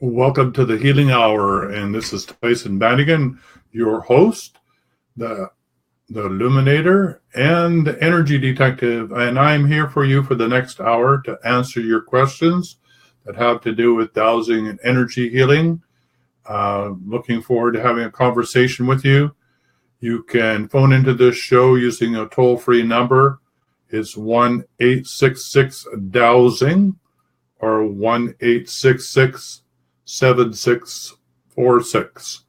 Welcome to the Healing Hour, and this is Tyhson Banighen, your host, the Illuminator, and the Energy Detective, and I'm here for you for the next hour to answer your questions that have to do with dowsing and energy healing. Looking forward to having a conversation with you. You can phone into this show using a toll-free number. It's 1-866-DOWSING or 1-866-7646.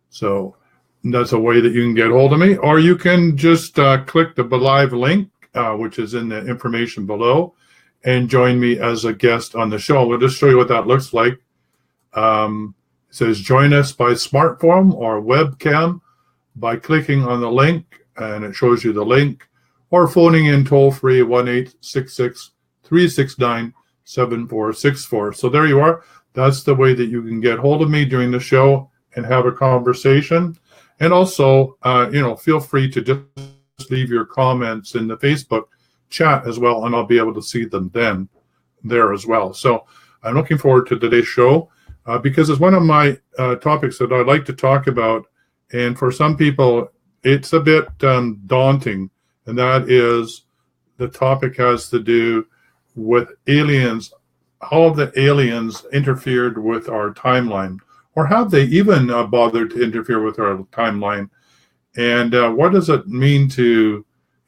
So that's a way that you can get hold of me, or you can just click the live link, which is in the information below, and join me as a guest on the show. We'll just show you what that looks like. It says join us by smartphone or webcam by clicking on the link, and it shows you the link, or phoning in toll free 1-866-369-7464. So there you are. That's the way that you can get hold of me during the show and have a conversation. And also, feel free to just leave your comments in the Facebook chat as well, and I'll be able to see them then there as well. So I'm looking forward to today's show because it's one of my topics that I like to talk about. And for some people, it's a bit daunting, and that is the topic has to do with aliens. How have the aliens interfered with our timeline? Or have they even bothered to interfere with our timeline? And what does it mean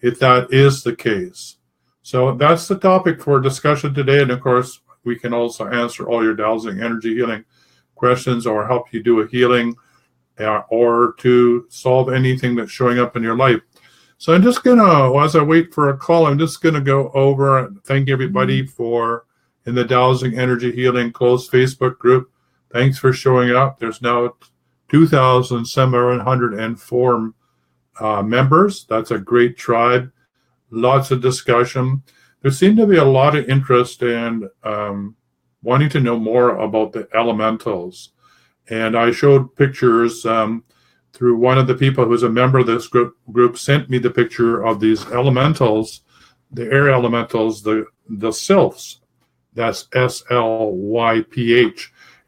if that is the case? So that's the topic for discussion today. And of course, we can also answer all your dowsing energy healing questions or help you do a healing or to solve anything that's showing up in your life. So I'm just going to, as I wait for a call, I'm just going to go over and thank everybody for in the Dowsing Energy Healing closed Facebook group. Thanks for showing up. There's now 2,704 members. That's a great tribe. Lots of discussion. There seemed to be a lot of interest in wanting to know more about the elementals. And I showed pictures through one of the people who's a member of this group sent me the picture of these elementals, the air elementals, the sylphs. That's SLYPH.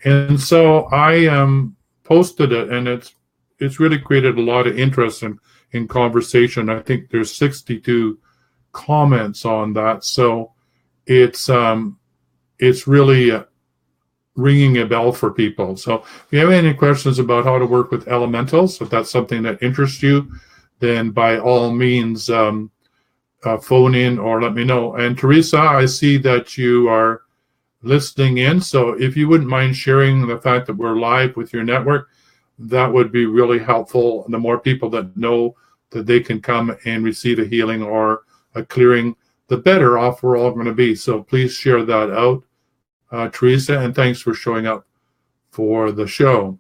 And so I posted it, and it's really created a lot of interest in conversation. I think there's 62 comments on that. So it's really ringing a bell for people. So if you have any questions about how to work with elementals, if that's something that interests you, then by all means, phone in or let me know. And Teresa, I see that you are listening in. So if you wouldn't mind sharing the fact that we're live with your network, that would be really helpful. The more people that know that they can come and receive a healing or a clearing, the better off we're all going to be. So please share that out, Teresa, and thanks for showing up for the show.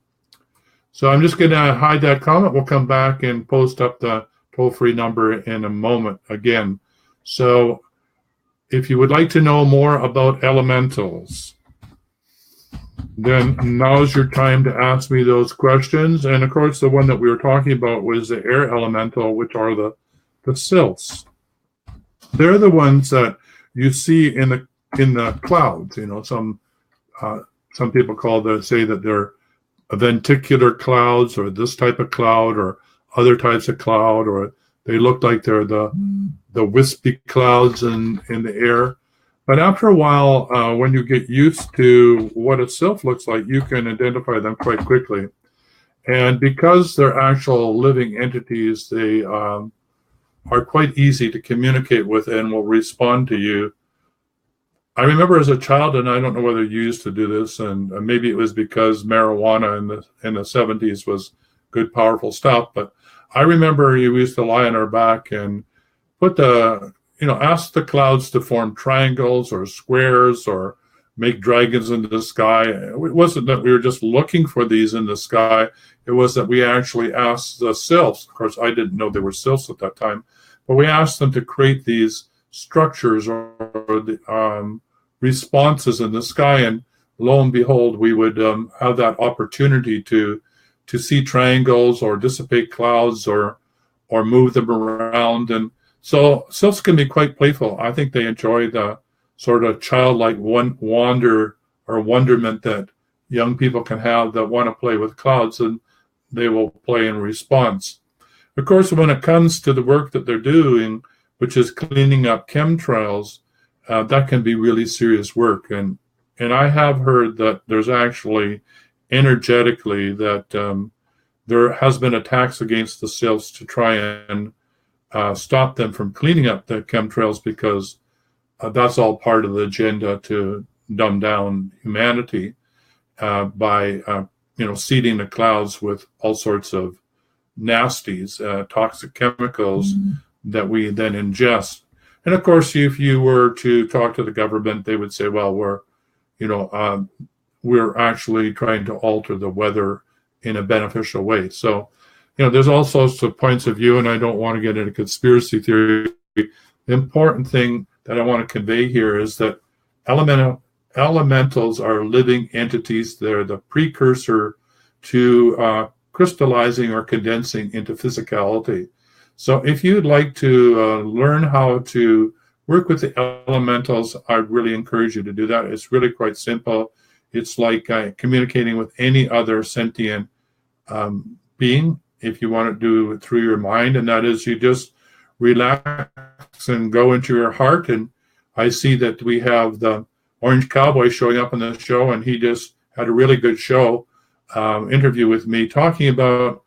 So I'm just going to hide that comment. We'll come back and post up the toll-free number in a moment again. So if you would like to know more about elementals, then now's your time to ask me those questions. And of course, the one that we were talking about was the air elemental, which are the sylphs. They're the ones that you see in the clouds. Some people say that they're venticular clouds, or this type of cloud, or other types of cloud, or they look like they're the wispy clouds in the air. But after a while, when you get used to what a sylph looks like, you can identify them quite quickly. And because they're actual living entities, they are quite easy to communicate with and will respond to you. I remember as a child, and I don't know whether you used to do this, and maybe it was because marijuana in the 70s was good, powerful stuff, but I remember you used to lie on our back and ask the clouds to form triangles or squares or make dragons in the sky. It wasn't that we were just looking for these in the sky. It was that we actually asked the sylphs. Of course, I didn't know they were sylphs at that time, but we asked them to create these structures or the responses in the sky, and lo and behold, we would have that opportunity to see triangles or dissipate clouds or move them around. And so sylphs can be quite playful. I think they enjoy the sort of childlike wonder or wonderment that young people can have that want to play with clouds, and they will play in response. Of course, when it comes to the work that they're doing, which is cleaning up chemtrails, that can be really serious work. And I have heard that there's actually energetically that there has been attacks against the sylphs to try and stop them from cleaning up the chemtrails, because that's all part of the agenda to dumb down humanity by seeding the clouds with all sorts of nasties, toxic chemicals that we then ingest. And of course, if you were to talk to the government, they would say, well, we're actually trying to alter the weather in a beneficial way. So, there's all sorts of points of view, and I don't want to get into conspiracy theory. The important thing that I want to convey here is that elementals are living entities. They're the precursor to crystallizing or condensing into physicality. So if you'd like to learn how to work with the elementals, I'd really encourage you to do that. It's really quite simple. It's like communicating with any other sentient being, if you want to do it through your mind, and that is you just relax and go into your heart. And I see that we have the Orange Cowboy showing up on the show, and he just had a really good show interview with me talking about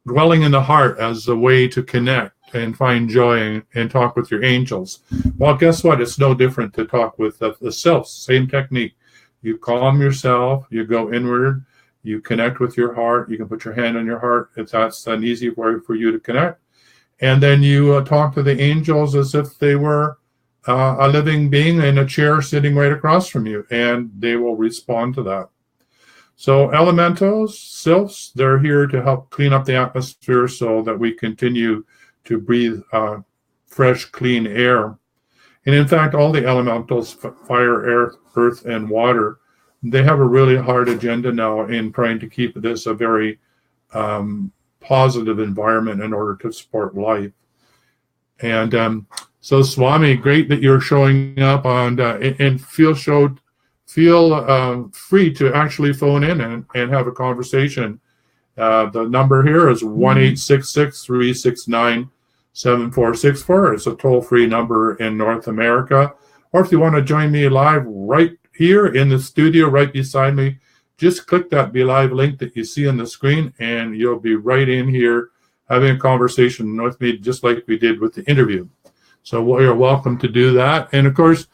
dwelling in the heart as a way to connect and find joy and talk with your angels. Well, guess what? It's no different to talk with the self. Same technique. You calm yourself, you go inward, you connect with your heart. You can put your hand on your heart if that's an easy way for you to connect. And then you talk to the angels as if they were a living being in a chair sitting right across from you, and they will respond to that. So elementals, sylphs, they're here to help clean up the atmosphere so that we continue to breathe fresh, clean air. And in fact, all the elementals, fire, air, earth, and water, they have a really hard agenda now in trying to keep this a very positive environment in order to support life. And so, Swami, great that you're showing up on, and feel free to actually phone in and have a conversation. The number here is 1-866-369-7464. It's a toll-free number in North America. Or if you want to join me live right here in the studio, right beside me, just click that Be Live link that you see on the screen, and you'll be right in here having a conversation with me, just like we did with the interview. So you're welcome to do that. And of course,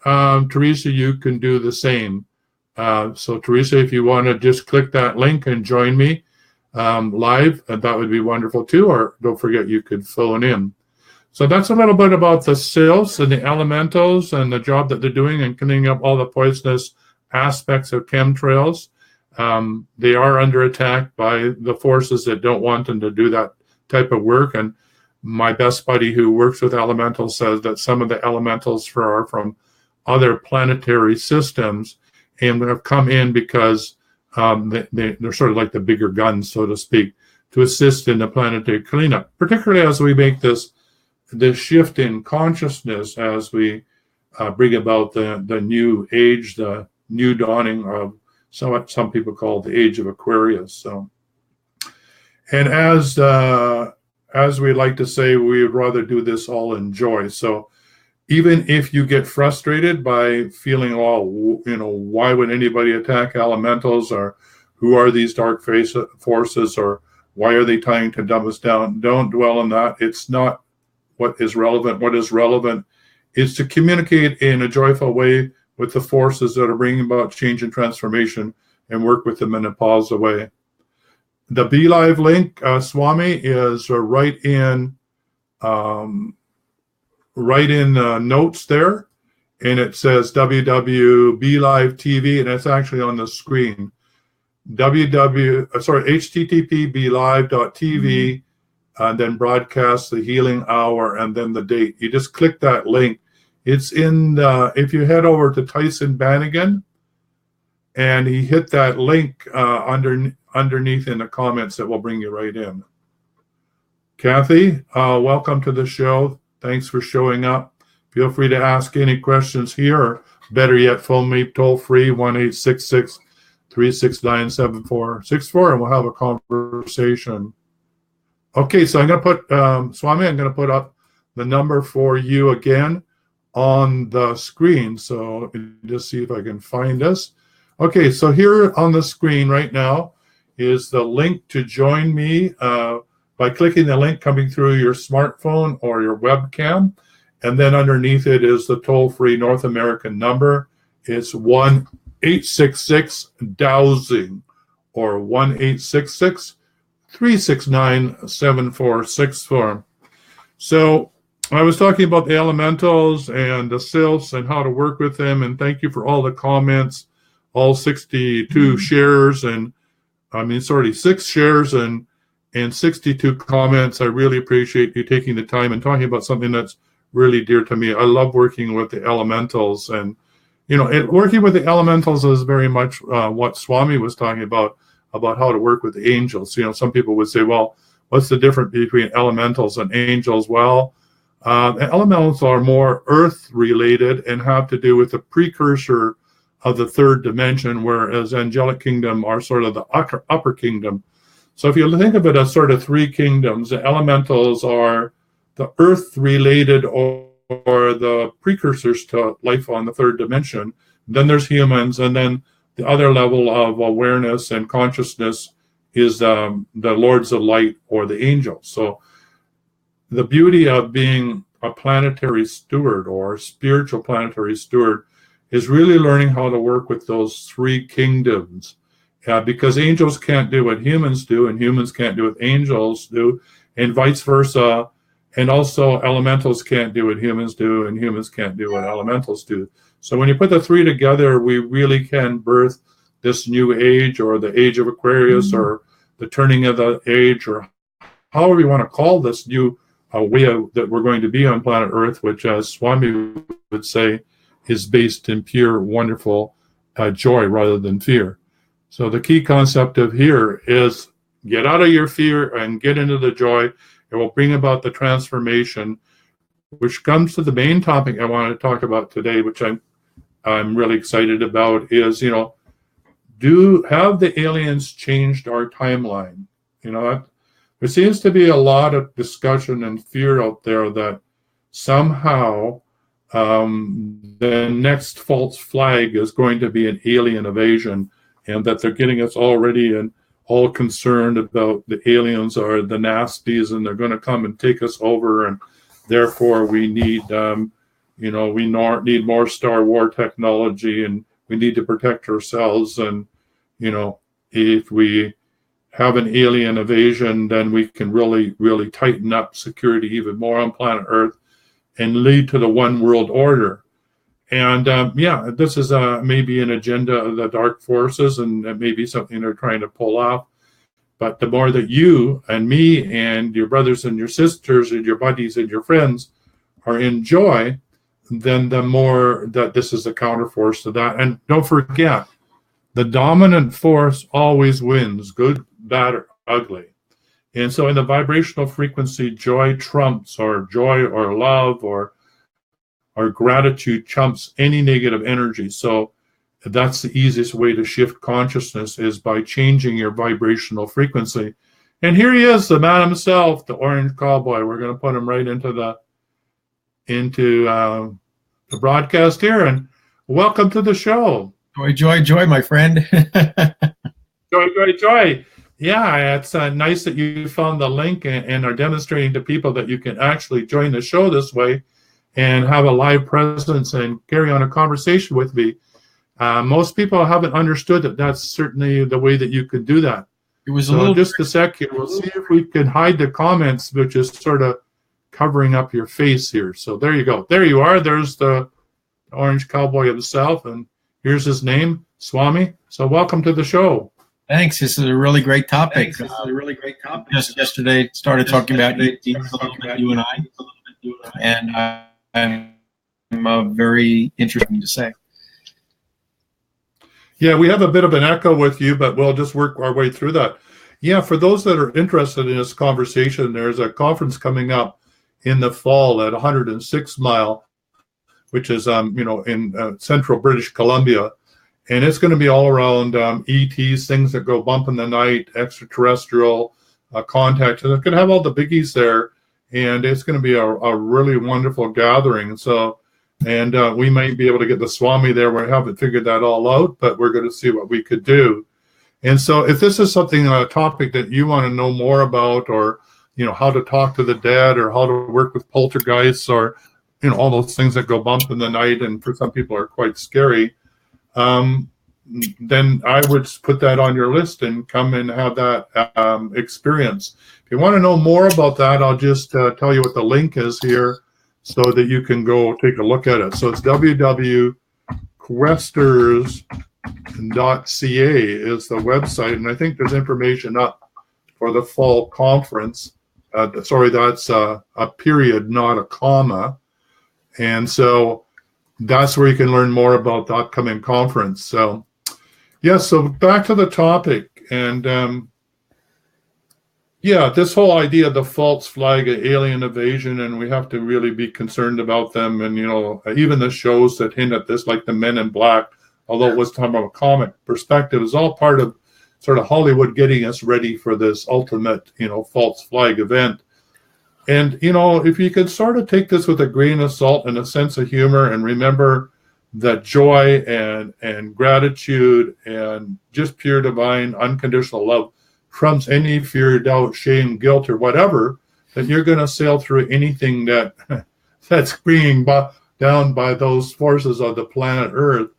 Teresa, you can do the same. So Teresa, if you want to just click that link and join me live, that would be wonderful too. Or don't forget, you could phone in. So that's a little bit about the sylphs and the elementals and the job that they're doing and cleaning up all the poisonous aspects of chemtrails. They are under attack by the forces that don't want them to do that type of work. And my best buddy who works with elementals says that some of the elementals are from other planetary systems and have come in because they're sort of like the bigger guns, so to speak, to assist in the planetary cleanup, particularly as we make this shift in consciousness, as we bring about the new age, the new dawning of what some people call the age of Aquarius. So, and as we like to say, we would rather do this all in joy. So even if you get frustrated by feeling, why would anybody attack elementals, or who are these dark forces, or why are they trying to dumb us down? Don't dwell on that. It's not what is relevant. What is relevant is to communicate in a joyful way with the forces that are bringing about change and transformation, and work with them in a positive way. The Be Live link, Swami, is right in notes there, and it says WWBelive TV, and it's actually on the screen. http belive.tv, and then broadcast the healing hour, and then the date. You just click that link. It's in if you head over to Tyhson Banighen, and he hit that link underneath in the comments, that will bring you right in. Kathy, welcome to the show. Thanks for showing up. Feel free to ask any questions here, or better yet, phone me toll free, 1-866 369-7464, and we'll have a conversation. Okay, so I'm going to put, Swami, I'm going to put up the number for you again on the screen. So just see if I can find this. Okay, so here on the screen right now is the link to join me by clicking the link coming through your smartphone or your webcam. And then underneath it is the toll-free North American number. It's 1-866-DOWSING or 1-866-369-7464. So I was talking about the elementals and the sylphs and how to work with them. And thank you for all the comments, all 62 shares and 6 shares and 62 comments. I really appreciate you taking the time and talking about something that's really dear to me. I love working with the elementals, and working with the elementals is very much what Swami was talking about how to work with the angels. Some people would say, well, what's the difference between elementals and angels? Well, elementals are more earth related and have to do with the precursor of the third dimension, whereas angelic kingdom are sort of the upper kingdom. So if you think of it as sort of three kingdoms, the elementals are the earth related or the precursors to life on the third dimension. Then there's humans, and then the other level of awareness and consciousness is the lords of light or the angels. So the beauty of being a planetary steward or spiritual planetary steward is really learning how to work with those three kingdoms, because angels can't do what humans do, and humans can't do what angels do, and vice versa. And also elementals can't do what humans do, and humans can't do what elementals do. So when you put the three together, we really can birth this new age, or the age of Aquarius, or the turning of the age, or however you want to call this new way that we're going to be on planet Earth, which, as Swami would say, is based in pure, wonderful joy rather than fear. So the key concept of here is get out of your fear and get into the joy. It will bring about the transformation, which comes to the main topic I want to talk about today, which I'm really excited about, is, have the aliens changed our timeline? There seems to be a lot of discussion and fear out there that somehow the next false flag is going to be an alien invasion, and that they're getting us already and all concerned about the aliens are the nasties and they're going to come and take us over, and therefore we need need more Star War technology, and we need to protect ourselves. And if we have an alien invasion, then we can really, really tighten up security even more on planet Earth and lead to the one world order. And this is maybe an agenda of the dark forces, and maybe something they're trying to pull off. But the more that you and me and your brothers and your sisters and your buddies and your friends are in joy, then the more that this is a counterforce to that. And don't forget, the dominant force always wins, good, bad, or ugly. And so in the vibrational frequency, joy trumps, or joy or love or gratitude trumps any negative energy. So that's the easiest way to shift consciousness, is by changing your vibrational frequency. And here he is, the man himself, the Orange Cowboy. We're going to put him right into the broadcast here. And welcome to the show. Joy, my friend. Joy. Yeah, it's nice that you found the link and are demonstrating to people that you can actually join the show this way and have a live presence and carry on a conversation with me. Most people haven't understood that that's certainly the way that you could do that. It was just a sec here. We'll see if we can hide the comments, which is sort of covering up your face here. So there you go. There you are. There's the Orange Cowboy himself, and here's his name, Swami. So welcome to the show. Thanks. This is a really great topic. Just yesterday started talking about you and I, and I'm very interesting to say. Yeah, we have a bit of an echo with you, but we'll just work our way through that. Yeah, for those that are interested in this conversation, there's a conference coming up in the fall at 106 Mile, which is in central British Columbia. And it's going to be all around ETs, things that go bump in the night, extraterrestrial contact. And it's going to have all the biggies there. And it's going to be a really wonderful gathering. So, and we might be able to get the Swami there. We haven't figured that all out, but we're going to see what we could do. And so if this is something, a topic that you want to know more about, or, you know, how to talk to the dead, or how to work with poltergeists, or, you know, all those things that go bump in the night and for some people are quite scary, then I would put that on your list and come and have that experience. If you want to know more about that, I'll just tell you what the link is here so that you can go take a look at it. So it's www.questers.ca is the website, and I think there's information up for the fall conference. Sorry, that's a period, not a comma. And so that's where you can learn more about the upcoming conference. So, yeah, so back to the topic. And, yeah, this whole idea of the false flag, alien invasion, and we have to really be concerned about them. And, you know, even the shows that hint at this, like the Men in Black, although it was talking about a comic perspective, is all part of sort of Hollywood getting us ready for this ultimate, you know, false flag event. And, you know, if you could sort of take this with a grain of salt and a sense of humor, and remember that joy and gratitude and just pure divine unconditional love trumps any fear, doubt, shame, guilt, or whatever, then you're going to sail through anything that's being down by those forces of the planet Earth.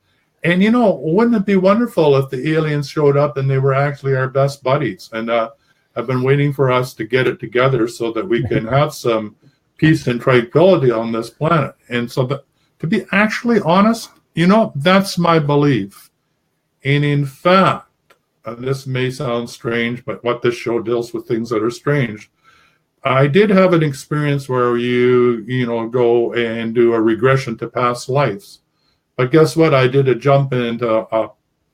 And, you know, wouldn't it be wonderful if the aliens showed up and they were actually our best buddies? And I've been waiting for us to get it together so that we can have some peace and tranquility on this planet. And so to be actually honest, you know, that's my belief. And in fact, this may sound strange, but what this show deals with things that are strange. I did have an experience where you know, go and do a regression to past lives. But guess what? I did a jump into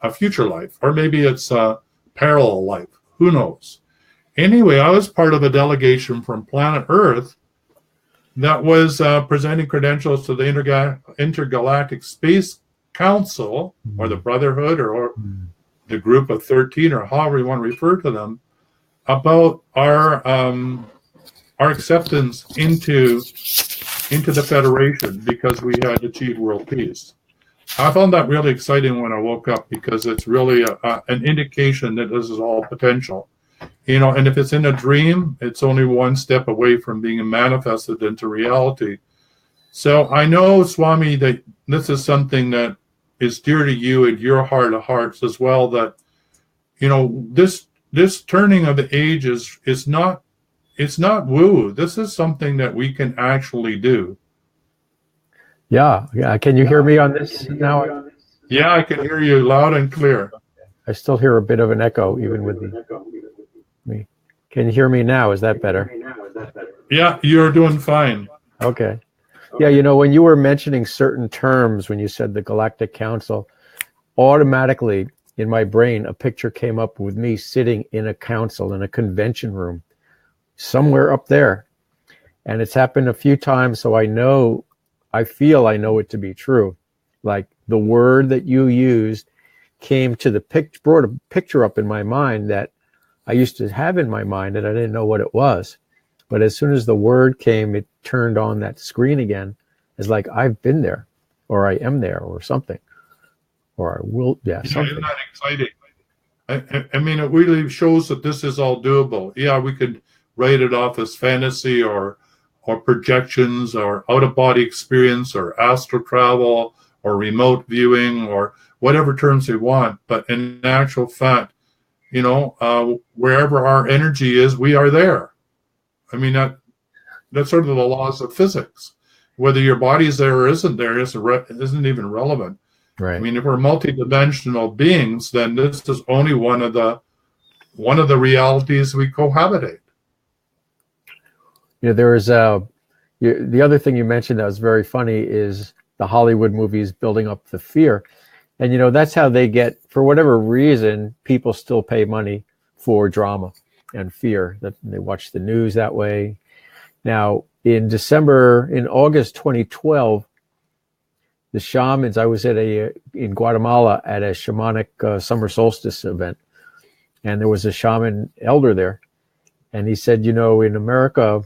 a future life, or maybe it's a parallel life. Who knows? Anyway, I was part of a delegation from planet Earth that was presenting credentials to the Intergalactic Space Council, or the Brotherhood, or the Group of 13, or however you want to refer to them, about our acceptance into the Federation, because we had achieved world peace. I found that really exciting when I woke up, because it's really an indication that this is all potential. You know, and if it's in a dream, it's only one step away from being manifested into reality. So I know, Swami, that this is something that is dear to you and your heart of hearts as well, that, you know, this turning of the age is not, it's not woo. This is something that we can actually do. Yeah. Can you hear me on this now? Yeah, I can hear you loud and clear. I still hear a bit of an echo, even with me. Can you hear me now? Is that better? Yeah, you're doing fine. Okay. Yeah, you know, when you were mentioning certain terms, when you said the Galactic Council, automatically in my brain, a picture came up with me sitting in a council, in a convention room, somewhere up there. And it's happened a few times, so I feel I know it to be true. Like the word that you used came to the brought a picture up in my mind that I used to have in my mind, and I didn't know what it was. But as soon as the word came, it turned on that screen again. It's like, I've been there, or I am there, or something. Or I will, something. Isn't that exciting? I mean, it really shows that this is all doable. Yeah, we could write it off as fantasy, or projections, or out-of-body experience, or astral travel, or remote viewing, or whatever terms we want. But in actual fact, you know, wherever our energy is, we are there. I mean, that's sort of the laws of physics. Whether your body is there or isn't there isn't even relevant. Right. I mean, if we're multidimensional beings, then this is only one of the realities we cohabitate. You know, there is the other thing you mentioned that was very funny is the Hollywood movies building up the fear. And, you know, that's how they get, for whatever reason, people still pay money for drama and fear, that they watch the news that way. Now, in August 2012, the shamans. I was at in Guatemala at a shamanic summer solstice event, and there was a shaman elder there, and he said, in America,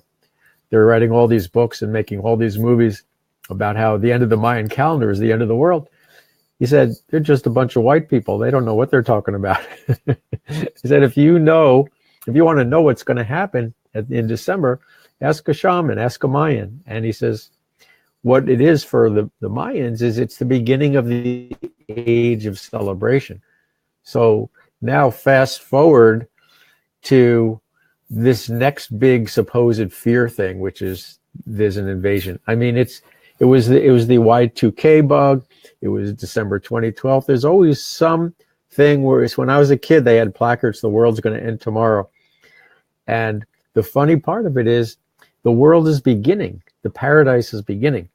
they're writing all these books and making all these movies about how the end of the Mayan calendar is the end of the world. He said, they're just a bunch of white people. They don't know what they're talking about. He said, if you want to know what's going to happen in December, ask a shaman, ask a Mayan. And he says, what it is for the Mayans is it's the beginning of the age of celebration. So now fast forward to this next big supposed fear thing, which is there's an invasion. I mean, it was the Y2K bug. It was December 2012. There's always some thing where it's, when I was a kid, they had placards, the world's going to end tomorrow. And the funny part of it is the world is beginning. The paradise is beginning.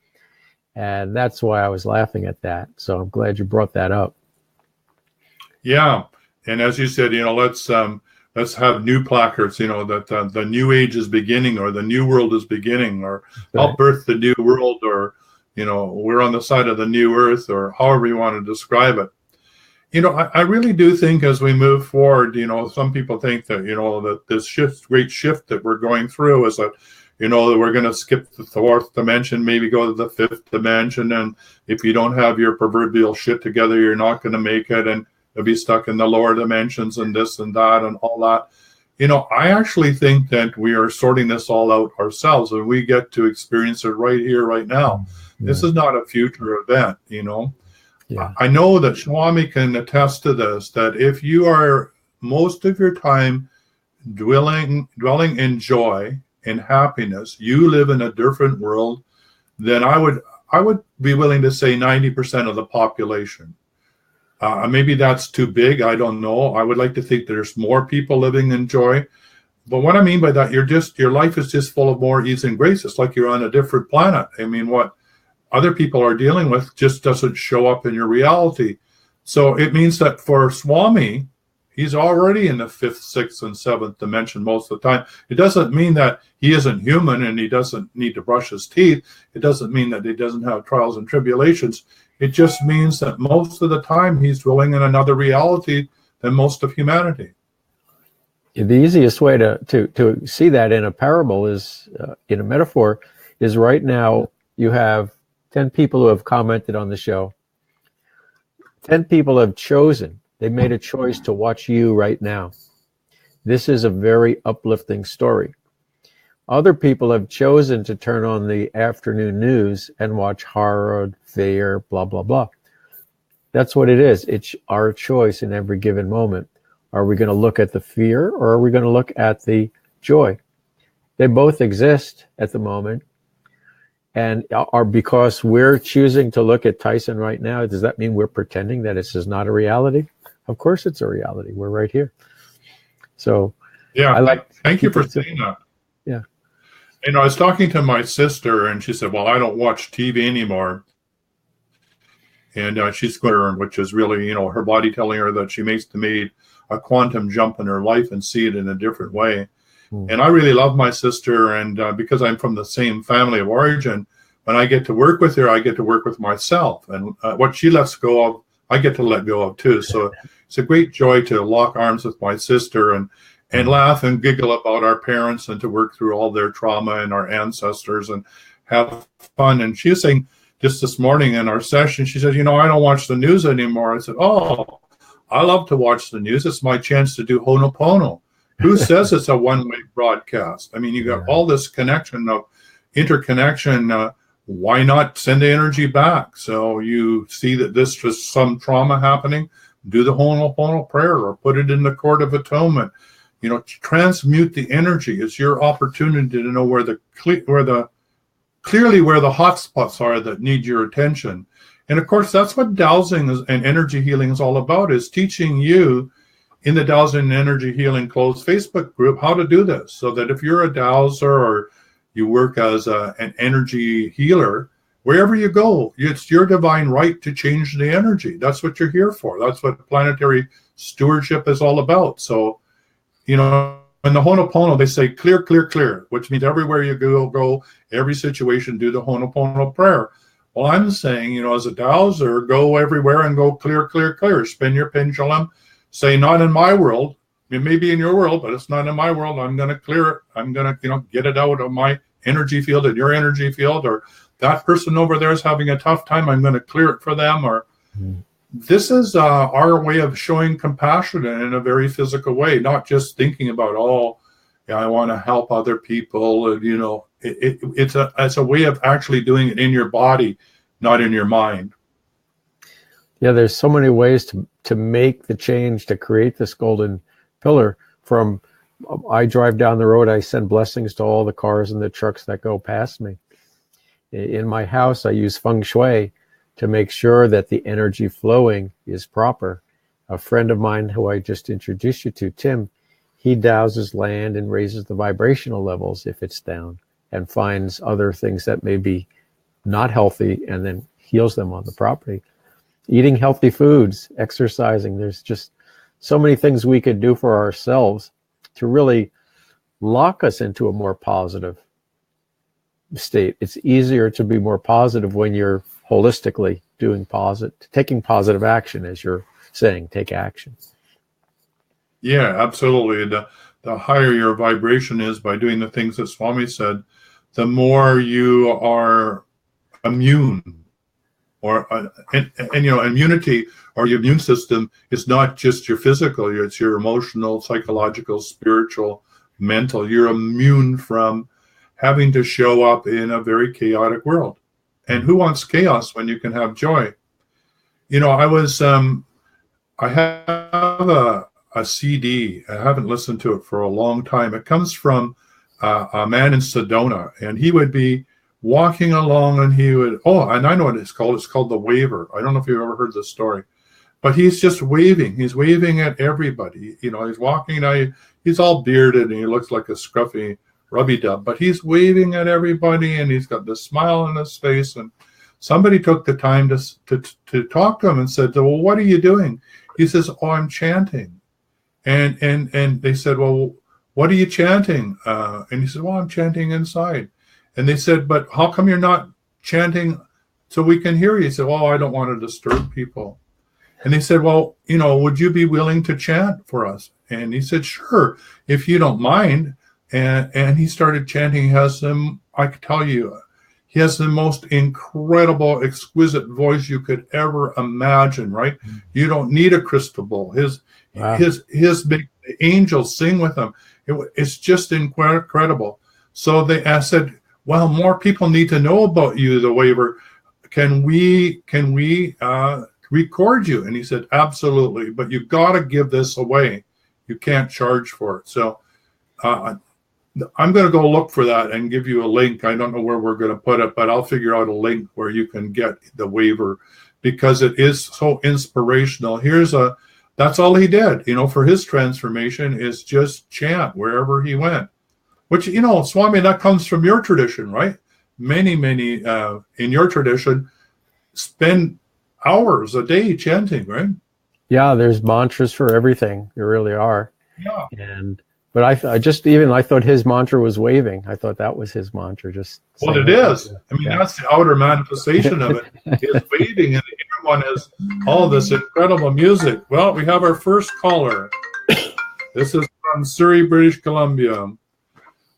And that's why I was laughing at that. So I'm glad you brought that up. Yeah. And as you said, let's have new placards, that the new age is beginning, or the new world is beginning, or help birth the new world, or, we're on the side of the new earth, or however you want to describe it. I really do think as we move forward, some people think that, that this great shift that we're going through is that, that we're going to skip the fourth dimension, maybe go to the fifth dimension. And if you don't have your proverbial shit together, you're not going to make it. And you'll be stuck in the lower dimensions and this and that and all that. I actually think that we are sorting this all out ourselves, and we get to experience it right here, right now. Yeah. This is not a future event, Yeah. I know that Swami can attest to this, that if you are most of your time dwelling in joy and happiness, you live in a different world than I would be willing to say 90% of the population. Maybe that's too big. I don't know. I would like to think there's more people living in joy. But what I mean by that, your life is just full of more ease and grace. It's like you're on a different planet. I mean, what other people are dealing with just doesn't show up in your reality. So it means that for Swami, he's already in the fifth, sixth, and seventh dimension most of the time. It doesn't mean that he isn't human and he doesn't need to brush his teeth. It doesn't mean that he doesn't have trials and tribulations. It just means that most of the time he's dwelling in another reality than most of humanity. The easiest way to see that in a parable is, in a metaphor, is right now you have 10 people who have commented on the show. 10 people have chosen. They made a choice to watch you right now. This is a very uplifting story. Other people have chosen to turn on the afternoon news and watch horror, fear, blah, blah, blah. That's what it is. It's our choice in every given moment. Are we going to look at the fear, or are we going to look at the joy? They both exist at the moment. And are, because we're choosing to look at Tyhson right now, does that mean we're pretending that this is not a reality? Of course it's a reality. We're right here. So yeah, thank you for saying that. Yeah. I was talking to my sister, and she said, well, I don't watch TV anymore. And she's going, which is really, her body telling her that she made a quantum jump in her life and see it in a different way. And I really love my sister, and because I'm from the same family of origin, when I get to work with her, I get to work with myself. And what she lets go of, I get to let go of too. So it's a great joy to lock arms with my sister and laugh and giggle about our parents and to work through all their trauma and our ancestors and have fun. And she was saying just this morning in our session, she said, I don't watch the news anymore. I said, oh, I love to watch the news. It's my chance to do Ho'oponopono. Who says it's a one-way broadcast? I mean, you got all this connection of interconnection. Why not send the energy back? So you see that this was some trauma happening, do the Ho'oponopono prayer or put it in the court of atonement. Transmute the energy. It's your opportunity to know where the hot spots are that need your attention. And of course, that's what dowsing and energy healing is all about, is teaching you in the Dowsing Energy Healing closed Facebook group how to do this, so that if you're a dowser or you work as an energy healer, wherever you go, it's your divine right to change the energy. That's what you're here for. That's what planetary stewardship is all about. So, in the Ho'oponopono, they say clear, clear, clear, which means everywhere you go, every situation, do the Ho'oponopono prayer. Well, I'm saying, you know, as a dowser, go everywhere and go clear, clear, clear. Spin your pendulum. Say, not in my world. It may be in your world, but it's not in my world. I'm going to clear it. I'm going to, you know, get it out of my energy field and your energy field. Or that person over there is having a tough time. I'm going to clear it for them. Or this is our way of showing compassion in a very physical way, not just thinking about, oh, yeah, I want to help other people. And, you know, it's a way of actually doing it in your body, not in your mind. Yeah, there's so many ways to make the change, to create this golden pillar. From I drive down the road, I send blessings to all the cars and the trucks that go past me. In my house, I use feng shui to make sure that the energy flowing is proper. A friend of mine who I just introduced you to, Tim, he dowses land and raises the vibrational levels if it's down, and finds other things that may be not healthy and then heals them on the property. Eating healthy foods, exercising, there's just so many things we could do for ourselves to really lock us into a more positive state. It's easier to be more positive when you're holistically doing taking positive action, as you're saying, take action. Yeah, absolutely. The higher your vibration is by doing the things that Swami said, the more you are immune. Or and you know, immunity, or your immune system, is not just your physical, it's your emotional, psychological, spiritual, mental. You're immune from having to show up in a very chaotic world. And who wants chaos when you can have joy? You know, I have a CD. I haven't listened to it for a long time. It comes from a man in Sedona, and he would be walking along, and he would, and I know what it's called. It's called the waver. I don't know if you've ever heard this story, but he's just waving. He's waving at everybody. You know, he's walking. He's all bearded, and he looks like a scruffy rubby-dub, but he's waving at everybody, and he's got this smile on his face. And somebody took the time to talk to him and said, well, what are you doing? He says, oh, I'm chanting. And they said, well, what are you chanting? And he said, well, I'm chanting inside. And they said, but how come you're not chanting so we can hear you? He said, well, I don't want to disturb people. And they said, well, you know, would you be willing to chant for us? And he said, sure, if you don't mind. And he started chanting. He has I can tell you, he has the most incredible, exquisite voice you could ever imagine, right? You don't need a crystal ball. His big angels sing with him. It's just incredible. So I said, well, more people need to know about you, the waver. Can we record you? And he said, absolutely, but you got to give this away. You can't charge for it. So I'm going to go look for that and give you a link. I don't know where we're going to put it, but I'll figure out a link where you can get the waver, because it is so inspirational. That's all he did, you know, for his transformation, is just chant wherever he went. Which, you know, Swami, that comes from your tradition, right? Many in your tradition spend hours a day chanting, right? Yeah, there's mantras for everything. There really are. Yeah. But I thought his mantra was waving. I thought that was his mantra. Well, it is. I mean, that's the outer manifestation of it. Is waving, and the inner one is all this incredible music. Well, we have our first caller. This is from Surrey, British Columbia.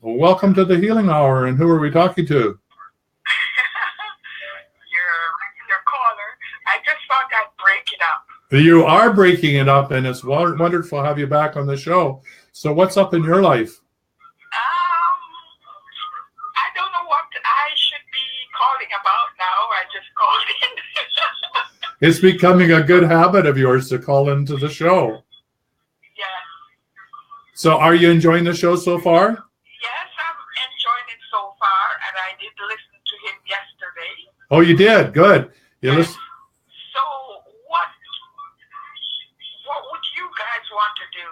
Well, welcome to the Healing Hour. And who are we talking to? Your caller. I just thought I'd break it up. You are breaking it up, and it's wonderful to have you back on the show. So what's up in your life? I don't know what I should be calling about now. I just called in. It's becoming a good habit of yours to call into the show. Yes. So are you enjoying the show so far? Yes, I'm enjoying it so far, and I did listen to him yesterday. Oh, you did? Good. You listen. So what would you guys want to do?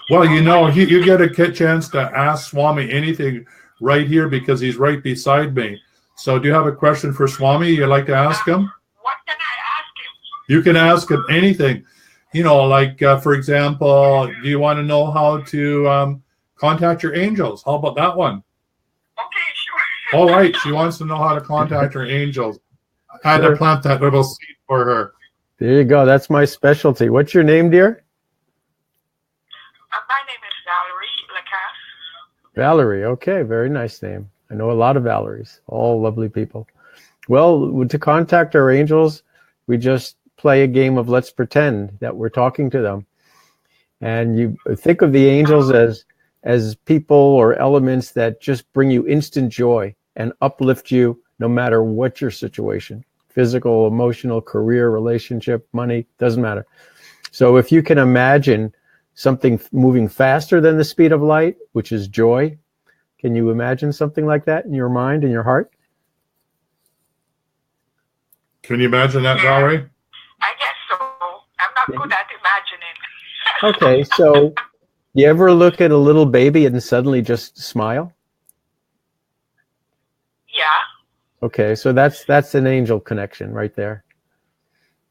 Well, you know, you get a chance to ask Swami anything right here, because he's right beside me. So do you have a question for Swami you'd like to ask him? What can I ask him? You can ask him anything. You know, like, for example, do you want to know how to contact your angels? How about that one? Okay, sure. All right. She wants to know how to contact her angels. I had to plant that little seed for her. There you go. That's my specialty. What's your name, dear? My name is Valerie Lacasse. Valerie. Okay, very nice name. I know a lot of Valeries, all lovely people. Well, to contact our angels, we just play a game of let's pretend that we're talking to them. And you think of the angels as people or elements that just bring you instant joy and uplift you no matter what your situation, physical, emotional, career, relationship, money, doesn't matter. So if you can imagine something moving faster than the speed of light, which is joy, can you imagine something like that in your mind, in your heart? Can you imagine that, Valerie? I guess so. I'm not good at imagining. Okay, so you ever look at a little baby and suddenly just smile? Yeah. Okay, so that's an angel connection right there.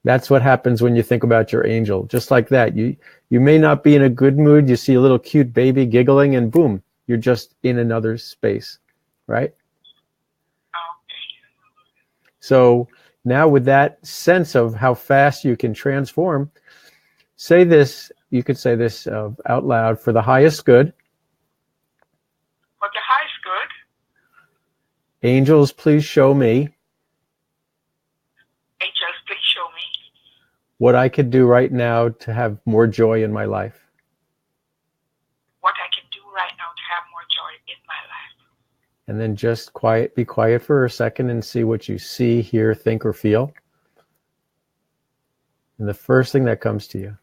That's what happens when you think about your angel. Just like that. You may not be in a good mood, you see a little cute baby giggling and boom, you're just in another space, right? So now with that sense of how fast you can transform, say this, you could say this out loud, for the highest good. For the highest good. Angels, please show me. Angels, please show me. What I could do right now to have more joy in my life. What I can do right now to have more joy in my life. And then just be quiet for a second and see what you see, hear, think, or feel. And the first thing that comes to you.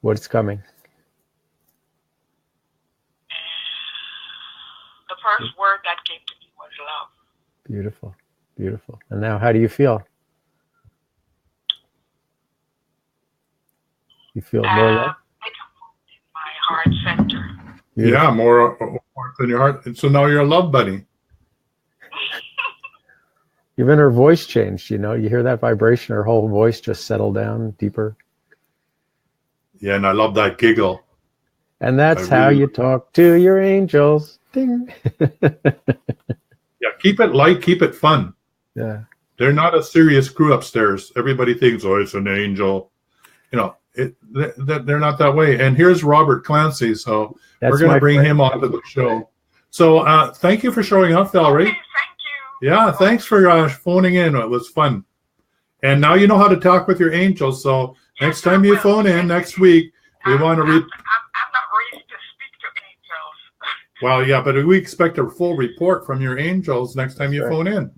What's coming? The first word that came to me was love. Beautiful, beautiful. And now how do you feel? You feel more love? In my heart center. Beautiful. Yeah, more in your heart. And so now you're a love buddy. Even her voice changed, you hear that vibration, her whole voice just settled down deeper. Yeah, and I love that giggle. And that's how you talk to your angels. Ding. Yeah, keep it light, keep it fun. Yeah. They're not a serious crew upstairs. Everybody thinks, oh, it's an angel. They're not that way. And here's Robert Clancy, so we're going to bring him onto the show. So thank you for showing up, Valerie. Okay, thank you. Yeah, thanks for phoning in. It was fun. And now you know how to talk with your angels. So next time you phone in next week, we want to read. I'm not ready to speak to angels. Well, yeah, but we expect a full report from your angels next time you phone in.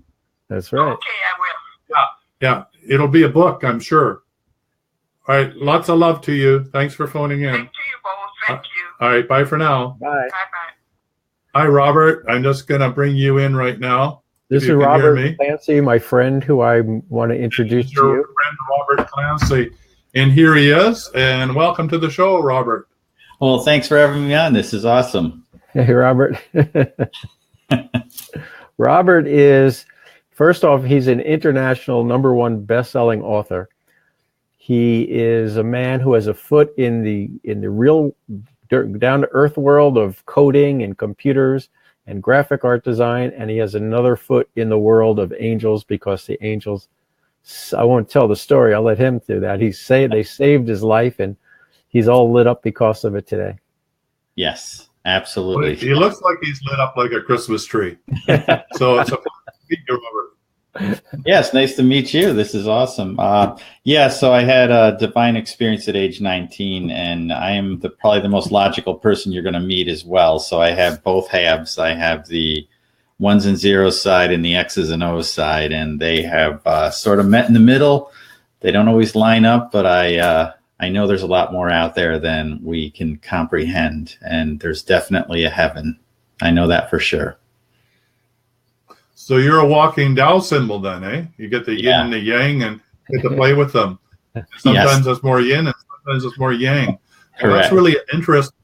That's right. Okay, I will. Yeah, it'll be a book, I'm sure. All right, lots of love to you. Thanks for phoning in. Thank you both. Thank you. All right, bye for now. Bye. Bye-bye. Hi, Robert. I'm just going to bring you in right now. This is Robert Clancy, my friend, who I want to introduce to you. Your friend Robert Clancy. And here he is. And welcome to the show, Robert. Well, thanks for having me on. This is awesome. Hey, Robert. Robert is, first off, he's an international #1 best-selling author. He is a man who has a foot in the real down-to-earth world of coding and computers and graphic art design, and he has another foot in the world of angels, because the angels, I won't tell the story, I'll let him do that. They saved his life, and he's all lit up because of it today. Yes, absolutely. He looks like he's lit up like a Christmas tree. So it's a pleasure to meet you, Robert. Yes, nice to meet you. This is awesome. So I had a divine experience at age 19, and I am probably the most logical person you're going to meet as well. So I have both halves. I have the ones and zeros side and the X's and O's side, and they have sort of met in the middle. They don't always line up, but I know there's a lot more out there than we can comprehend, and there's definitely a heaven. I know that for sure. So you're a walking Tao symbol then, eh? You get the yin and the yang and get to play with them. Sometimes it's more yin and sometimes it's more yang. Well, that's really interesting.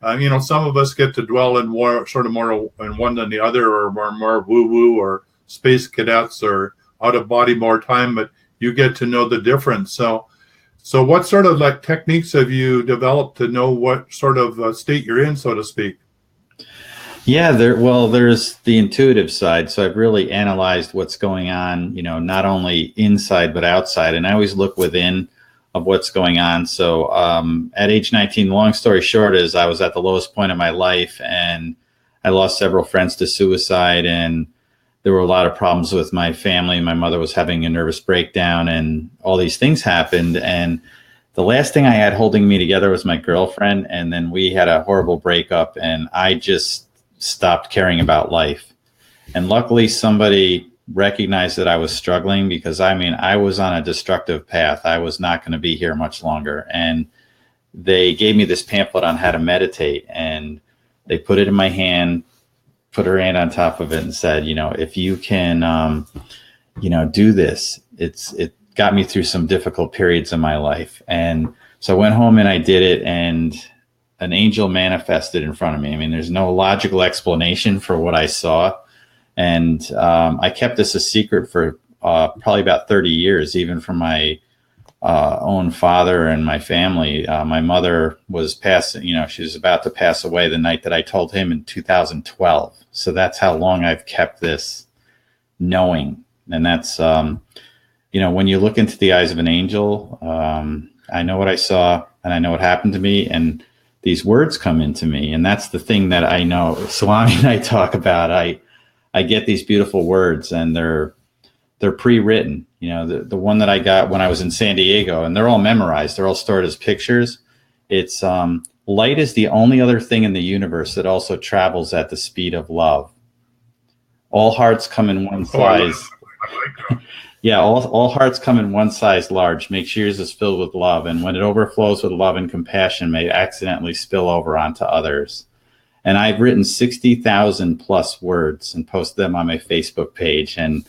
Some of us get to dwell in more in one than the other, or more woo-woo, or space cadets, or out of body more time, but you get to know the difference. So what sort of techniques have you developed to know what sort of state you're in, so to speak? Yeah, there's the intuitive side. So I've really analyzed what's going on, not only inside but outside. And I always look within of what's going on. So at age 19, long story short is I was at the lowest point of my life, and I lost several friends to suicide, and there were a lot of problems with my family. My mother was having a nervous breakdown, and all these things happened. And the last thing I had holding me together was my girlfriend. And then we had a horrible breakup, and I just stopped caring about life. And luckily somebody recognized that I was struggling, because I was on a destructive path. I was not going to be here much longer. And they gave me this pamphlet on how to meditate, and they put it in my hand, put her hand on top of it, and said, if you can, do this, it got me through some difficult periods in my life. And so I went home and I did it, and an angel manifested in front of me. There's no logical explanation for what I saw. And I kept this a secret for probably about 30 years, even from my own father and my family. My mother was passing, she was about to pass away the night that I told him in 2012. So that's how long I've kept this knowing. And that's, when you look into the eyes of an angel, I know what I saw, and I know what happened to me, and these words come into me. And that's the thing that I know Swami and I talk about. I get these beautiful words, and they're pre-written. The one that I got when I was in San Diego, and they're all memorized. They're all stored as pictures. It's light is the only other thing in the universe that also travels at the speed of love. All hearts come in one size. Yeah, all hearts come in one size large. Make sure yours is filled with love. And when it overflows with love and compassion, may accidentally spill over onto others. And I've written 60,000 plus words and posted them on my Facebook page. And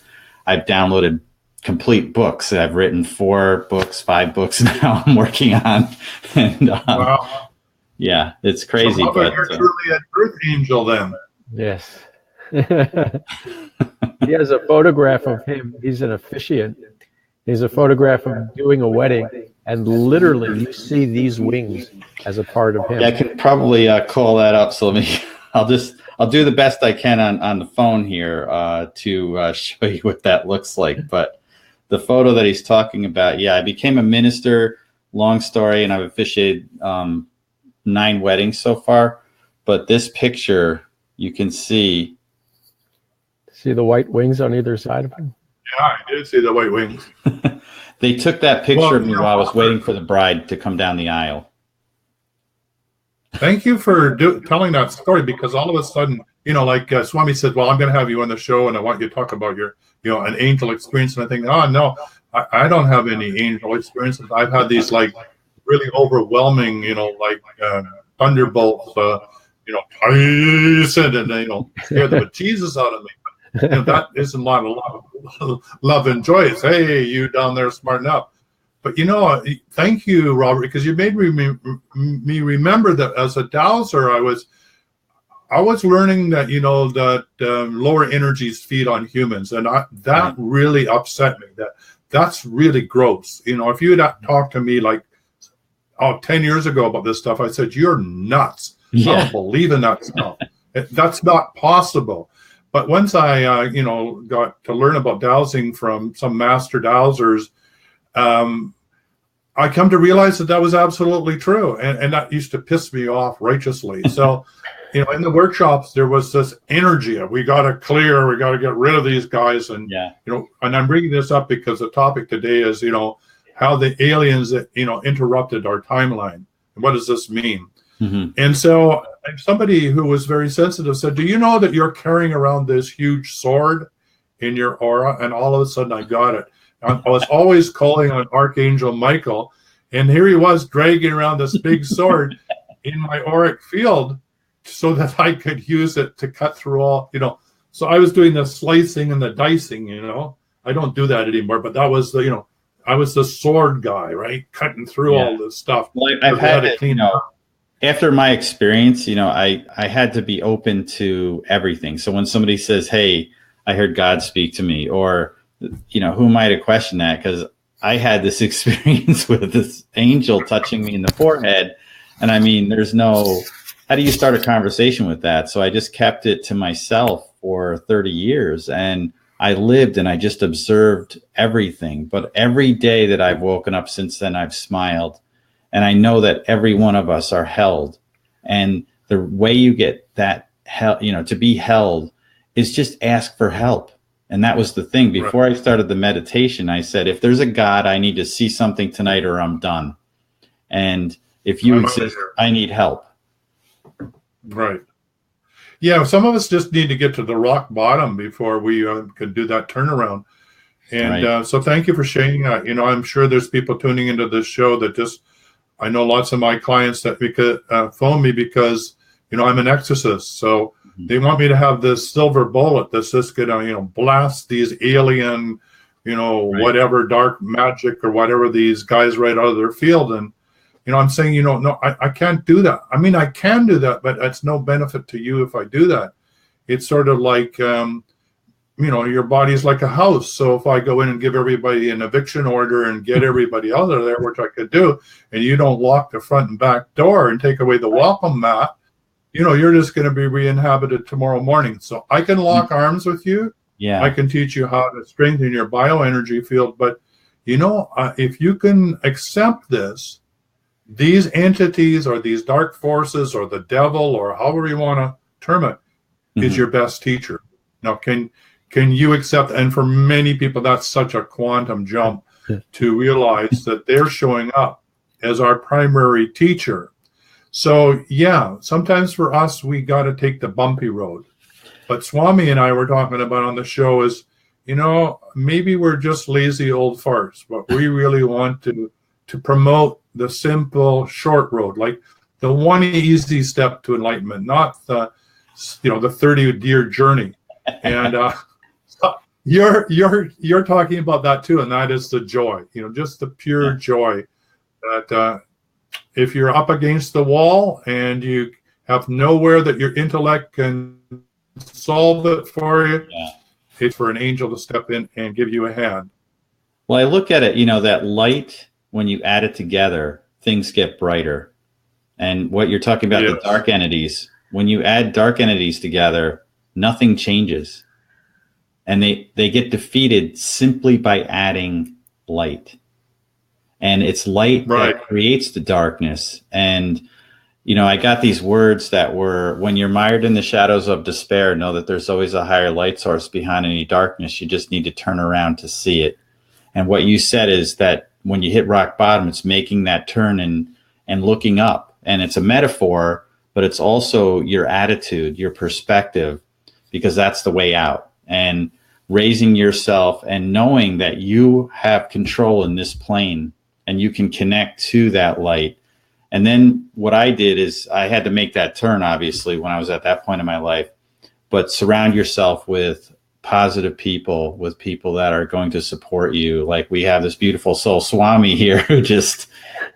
I've downloaded complete books. I've written 4 books, 5 books now I'm working on. And wow. Yeah, it's crazy. So but you're truly an earth angel then. Yes. He has a photograph of him. He's an officiant. He's a photograph of him doing a wedding, and literally you see these wings as a part of him. Yeah, I could probably call that up. So I'll do the best I can on the phone here to show you what that looks like. But the photo that he's talking about, yeah, I became a minister. Long story, and I've officiated 9 weddings so far. But this picture, you can see. See the white wings on either side of him? Yeah, I did see the white wings. They took that picture of me while I was waiting for the bride to come down the aisle. Thank you for telling that story, because all of a sudden, like Swami said, well, I'm going to have you on the show, and I want you to talk about your, an angel experience. And I think, oh, no, I don't have any angel experiences. I've had these, really overwhelming, thunderbolts, Tyhson, and, scare the bejesus out of me. That isn't a lot of love and joy. It's, hey, you down there, smarten up. But thank you, Robert, because you made me remember that as a dowser, I was learning that that lower energies feed on humans, and that really upset me. That's really gross. If you had talked to me 10 years ago about this stuff, I said, you're nuts. Yeah. I don't believe in that stuff. That's not possible. But once I, got to learn about dowsing from some master dowsers, I come to realize that was absolutely true. And that used to piss me off righteously. So, in the workshops, there was this energy of, we got to get rid of these guys. And, and I'm bringing this up because the topic today is, how the aliens, interrupted our timeline. And what does this mean? Mm-hmm. And so somebody who was very sensitive said, do you know that you're carrying around this huge sword in your aura? And all of a sudden I got it. I was always calling on Archangel Michael, and here he was dragging around this big sword in my auric field so that I could use it to cut through all, So I was doing the slicing and the dicing, I don't do that anymore, but that was the, I was the sword guy, right? Cutting through all this stuff. Well, I've had to clean up. After my experience, I had to be open to everything. So when somebody says, hey, I heard God speak to me, or, who am I to question that? Because I had this experience with this angel touching me in the forehead. And there's no how do you start a conversation with that? So I just kept it to myself for 30 years, and I lived and I just observed everything. But every day that I've woken up since then, I've smiled. And I know that every one of us are held. And the way you get that to be held is just ask for help. And that was the thing. Before I started the meditation, I said, if there's a God, I need to see something tonight or I'm done. And if you exist, I need help. Right. Yeah, some of us just need to get to the rock bottom before we could do that turnaround. And so thank you for sharing that. I'm sure there's people tuning into this show that I know lots of my clients that phone me because, I'm an exorcist. So they want me to have this silver bullet that's just going to, blast these alien, whatever dark magic or whatever these guys right out of their field. And, I'm saying, no, I can't do that. I mean, I can do that, but it's no benefit to you if I do that. It's sort of like, your body's like a house. So if I go in and give everybody an eviction order and get everybody out of there, which I could do, and you don't lock the front and back door and take away the welcome mat, you're just going to be re-inhabited tomorrow morning. So I can lock arms with you. Yeah. I can teach you how to strengthen your bioenergy field. But, if you can accept this, these entities or these dark forces or the devil or however you want to term it is your best teacher. Now, can you accept, and for many people, that's such a quantum jump to realize that they're showing up as our primary teacher. So, yeah, sometimes for us, we got to take the bumpy road. But Swami and I were talking about on the show is, maybe we're just lazy old farts, but we really want to promote the simple short road, like the one easy step to enlightenment, not the 30-year journey. And you're talking about that too, and that is the joy, just the pure joy that if you're up against the wall and you have nowhere that your intellect can solve it for you, it's for an angel to step in and give you a hand. Well, I look at it, that light, when you add it together, things get brighter. And what you're talking about, the dark entities, when you add dark entities together, nothing changes. And they get defeated simply by adding light. And it's light that creates the darkness. And, I got these words that were, when you're mired in the shadows of despair, know that there's always a higher light source behind any darkness. You just need to turn around to see it. And what you said is that when you hit rock bottom, it's making that turn and looking up. And it's a metaphor, but it's also your attitude, your perspective, because that's the way out. And raising yourself and knowing that you have control in this plane and you can connect to that light. And then what I did is I had to make that turn, obviously, when I was at that point in my life, but surround yourself with positive people, with people that are going to support you. Like we have this beautiful soul Swami here who just,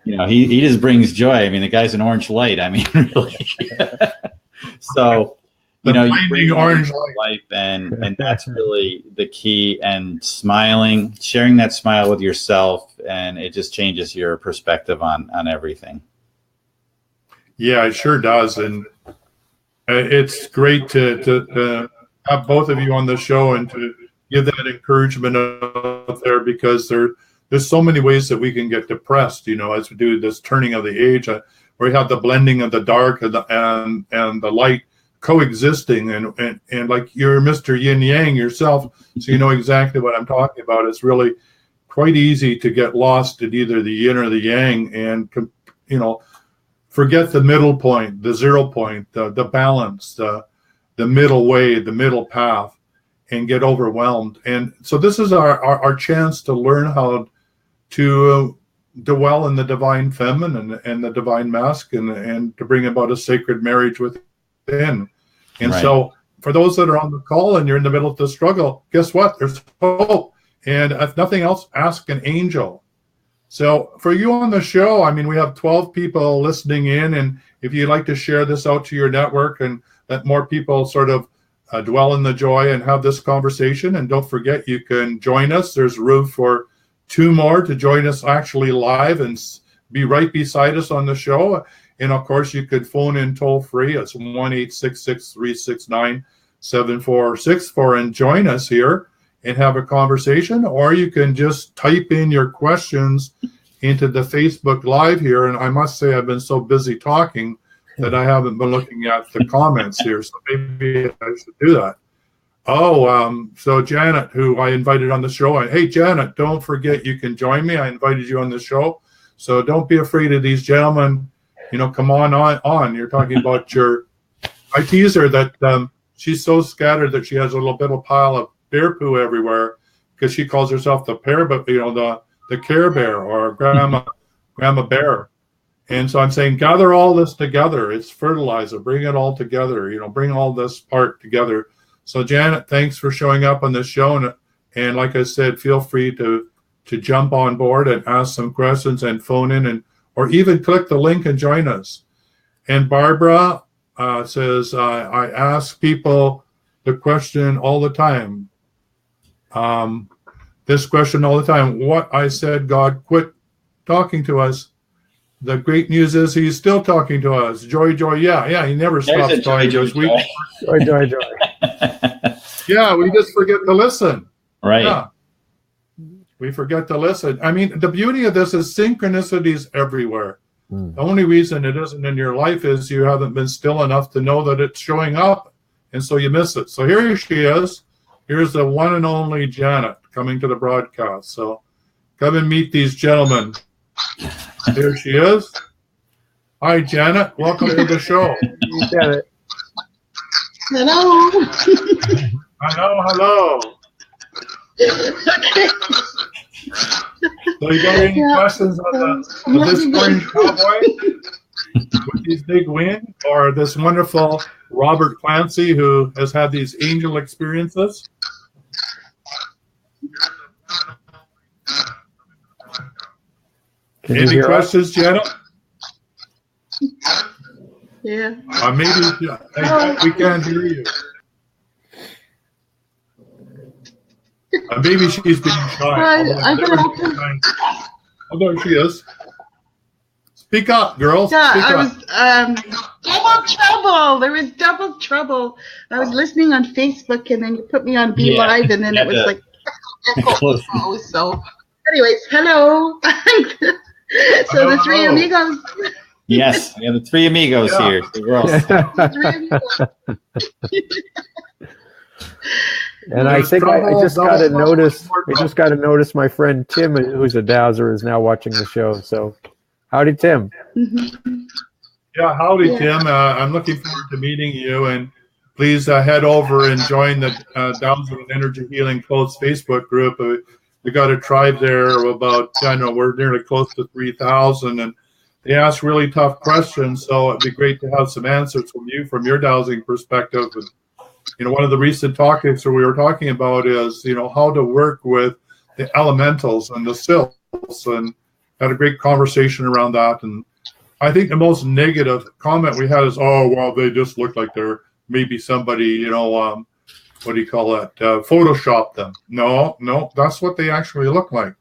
he just brings joy. I mean, the guy's an orange light. I mean, really. So, you bring orange life, and that's really the key. And smiling, sharing that smile with yourself, and it just changes your perspective on everything. Yeah, it sure does. And it's great to have both of you on the show and to give that encouragement out there, because there's so many ways that we can get depressed, as we do this turning of the age, where we have the blending of the dark and the light coexisting, and like you're Mr. Yin Yang yourself, so you know exactly what I'm talking about. It's really quite easy to get lost in either the yin or the yang, and forget the middle point, the 0 point, the balance, the middle way, the middle path, and get overwhelmed. And so this is our chance to learn how to dwell in the divine feminine and the divine masculine, and to bring about a sacred marriage within. And so for those that are on the call and you're in the middle of the struggle, guess what? There's hope. And if nothing else, ask an angel. So for you on the show, I mean, we have 12 people listening in, and if you'd like to share this out to your network and let more people sort of dwell in the joy and have this conversation, and don't forget, you can join us. There's room for 2 more to join us actually live and be right beside us on the show. And of course, you could phone in toll free. It's 1-866-369-7464 and join us here and have a conversation. Or you can just type in your questions into the Facebook Live here. And I must say, I've been so busy talking that I haven't been looking at the comments here. So maybe I should do that. Oh, so Janet, who I invited on the show. Hey, Janet, don't forget you can join me. I invited you on the show. So don't be afraid of these gentlemen. Come on. You're talking about I tease her that she's so scattered that she has a little bit of pile of bear poo everywhere because she calls herself the Care Bear or Grandma Bear. And so I'm saying, gather all this together. It's fertilizer. Bring it all together. Bring all this part together. So Janet, thanks for showing up on this show. And like I said, feel free to jump on board and ask some questions and phone in or even click the link and join us. And Barbara says, I ask people the question all the time. This question all the time. What I said, God quit talking to us. The great news is he's still talking to us. Joy. Yeah. He never stops talking to us. Joy. Yeah, we just forget to listen. Right. Yeah. We forget to listen. I mean, the beauty of this is synchronicities everywhere. The only reason it isn't in your life is you haven't been still enough to know that it's showing up, and so you miss it. So here she is. Here's the one and only Janet coming to the broadcast. So come and meet these gentlemen. Here she is. Hi, Janet. Welcome to the show. Janet. Hello. Hello. So you got any questions on this orange cowboy with these big wings, or this wonderful Robert Clancy who has had these angel experiences? Any questions, Janet? Yeah. Maybe we can't hear you. Maybe she's being shy. Oh, there she is. Speak up, girls. Yeah, Speak I up. was double trouble. There was double trouble. I was listening on Facebook, and then you put me on Be Live, and then it was like echo. So, anyways, hello. So the three amigos. Yes, we have the three amigos here. And I think I just got to notice. I just got to notice my friend Tim, who's a dowser, is now watching the show. So, howdy, Tim. Yeah, howdy, Tim. I'm looking forward to meeting you, and please head over and join the Dowsing and Energy Healing closed Facebook group. We got a tribe there of about, we're nearly close to 3,000, and they ask really tough questions. So it'd be great to have some answers from you, from your dowsing perspective. And, one of the recent topics that we were talking about is, how to work with the elementals and the sylphs, and had a great conversation around that. And I think the most negative comment we had is, oh, well, they just look like they're maybe somebody, what do you call that? Photoshop them. No, that's what they actually look like.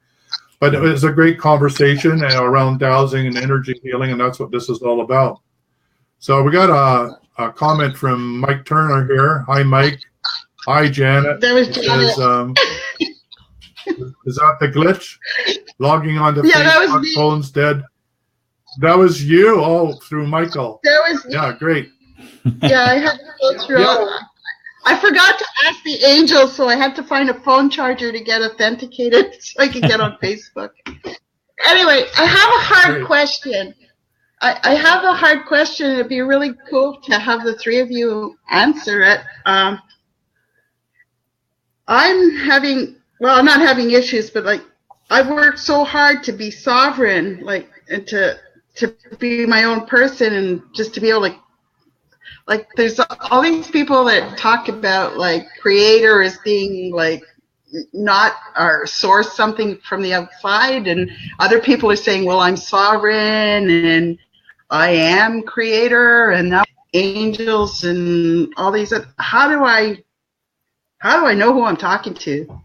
But it was a great conversation around dowsing and energy healing, and that's what this is all about. So we got a comment from Mike Turner here. Hi, Mike. Hi, Janet. That was Janet. Is that the glitch? Logging on to that was Facebook, me. phone's dead. That was you? Oh, through Michael. That was me. Yeah, great. Yeah, I had to go through. I forgot to ask the angels, so I had to find a phone charger to get authenticated so I could get on Facebook. Anyway, I have a hard question. I have a hard question. It'd be really cool to have the three of you answer it. I'm not having issues, but I've worked so hard to be sovereign, and to be my own person, and just to be able to, there's all these people that talk about creator as being not our source, something from the outside, and other people are saying, well, I'm sovereign and I am creator, and now angels and all these. How do I know who I'm talking to?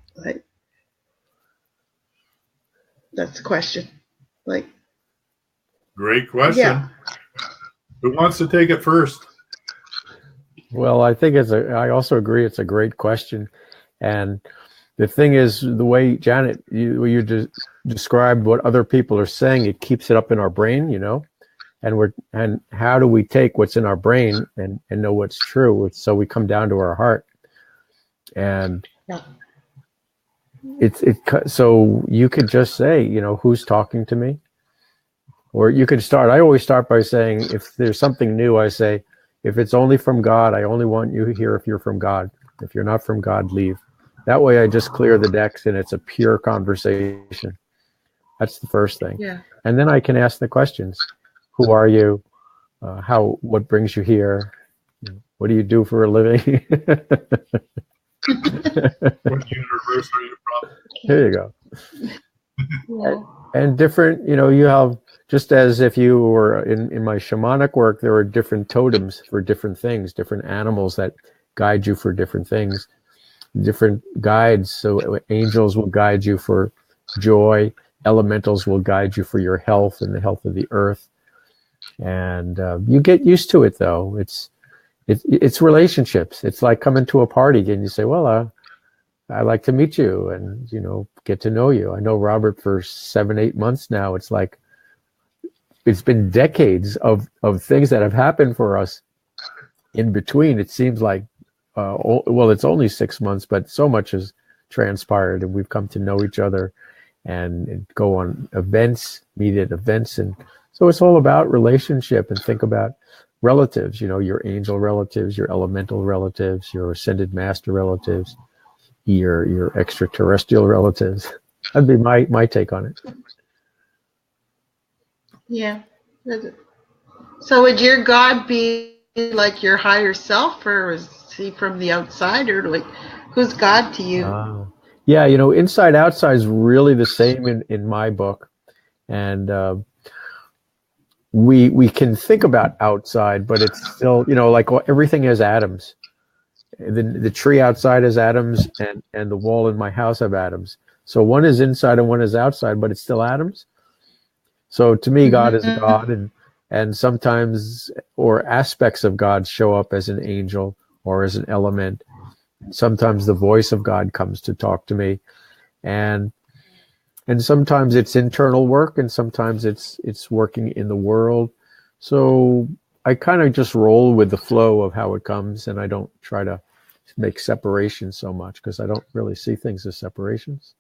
That's the question. Great question. Yeah. Who wants to take it first? Well, I think I also agree it's a great question. And the thing is, the way, Janet, you described what other people are saying, it keeps it up in our brain, and how do we take what's in our brain and know what's true? So we come down to our heart. And so you could just say, who's talking to me? Or you could I always start by saying, if there's something new, I say, if it's only from God, I only want you here if you're from God. If you're not from God, leave. That way I just clear the decks and it's a pure conversation. That's the first thing. Yeah. And then I can ask the questions. Who are you? What brings you here? What do you do for a living? What universe are you from? There you go. Yeah. And different, you have, just as if you were in my shamanic work, there are different totems for different things, different animals that guide you for different things, different guides. So angels will guide you for joy. Elementals will guide you for your health and the health of the earth. And you get used to it, though. It's relationships. It's like coming to a party and you say, well, I like to meet you and, get to know you. I know Robert for 7-8 months now. It's like, it's been decades of things that have happened for us in between. It seems like, it's only 6 months, but so much has transpired and we've come to know each other and go on events, meet at events. And so it's all about relationship, and think about relatives, your angel relatives, your elemental relatives, your ascended master relatives, your extraterrestrial relatives. That'd be my take on it. Yeah. So would your God be like your higher self, or is he from the outside, or like who's God to you? Yeah, inside outside is really the same in my book. And we can think about outside, but it's still, like everything has atoms. The tree outside has atoms, and the wall in my house have atoms. So one is inside and one is outside, but it's still atoms. So to me, God is God, and sometimes, or aspects of God show up as an angel or as an element. Sometimes the voice of God comes to talk to me, and sometimes it's internal work, and sometimes it's working in the world. So I kind of just roll with the flow of how it comes, and I don't try to make separations so much, because I don't really see things as separations.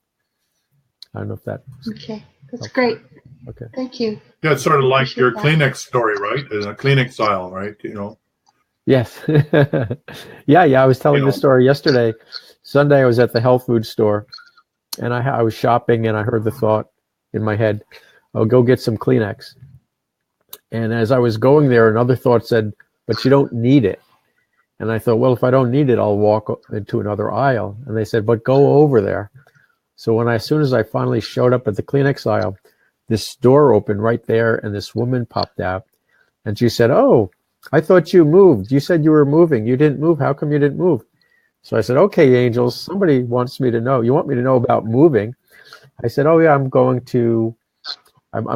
I don't know if that. Okay, that's great. Okay. Thank you. Yeah, it's sort of like your Kleenex story, right? In a Kleenex aisle, right? Yes. Yeah. I was telling the story yesterday. Sunday, I was at the health food store, and I was shopping, and I heard the thought in my head, "Oh, go get some Kleenex." And as I was going there, another thought said, "But you don't need it." And I thought, well, if I don't need it, I'll walk into another aisle. And they said, "But go over there." So as soon as I finally showed up at the Kleenex aisle, this door opened right there, and this woman popped out, and she said, "Oh, I thought you moved. You said you were moving. You didn't move. How come you didn't move?" So I said, "Okay, angels, somebody wants me to know. You want me to know about moving?" I said, "Oh yeah, I'm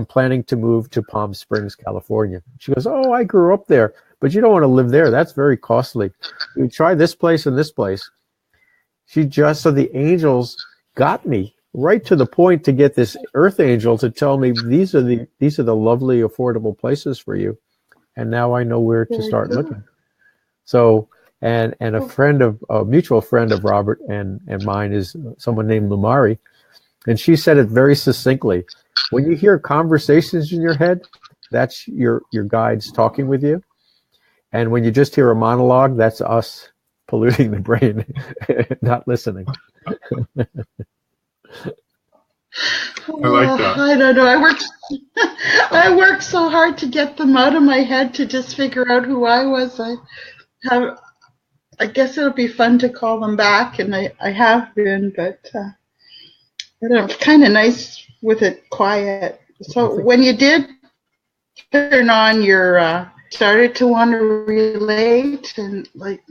planning to move to Palm Springs, California." She goes, "Oh, I grew up there, but you don't want to live there. That's very costly. You try this place and this place." So the angels got me right to the point to get this earth angel to tell me these are the lovely, affordable places for you. And now I know where to start looking. So, and a mutual friend of Robert and mine is someone named Lumari. And she said it very succinctly. When you hear conversations in your head, that's your guides talking with you. And when you just hear a monologue, that's us polluting the brain, not listening. I like that. I don't know. I worked so hard to get them out of my head to just figure out who I was. I guess it'll be fun to call them back, and I have been, but I don't know, it's kind of nice with it quiet. So when you did turn on your started to want to relate, and like,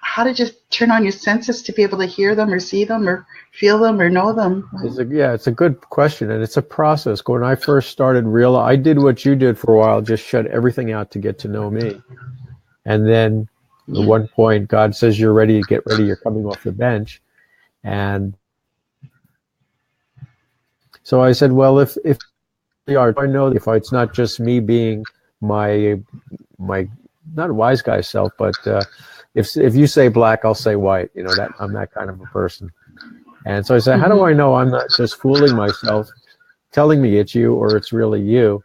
how to just turn on your senses to be able to hear them or see them or feel them or know them. It's a good question, and it's a process. When I first started I did what you did for a while, just shut everything out to get to know me. And then at one point, God says, you're ready, get ready, you're coming off the bench. And so I said, well, if I know if it's not just me being my not a wise guy self, but if you say black, I'll say white. You know, that I'm that kind of a person. And so I said, how do I know I'm not just fooling myself, telling me it's you or it's really you?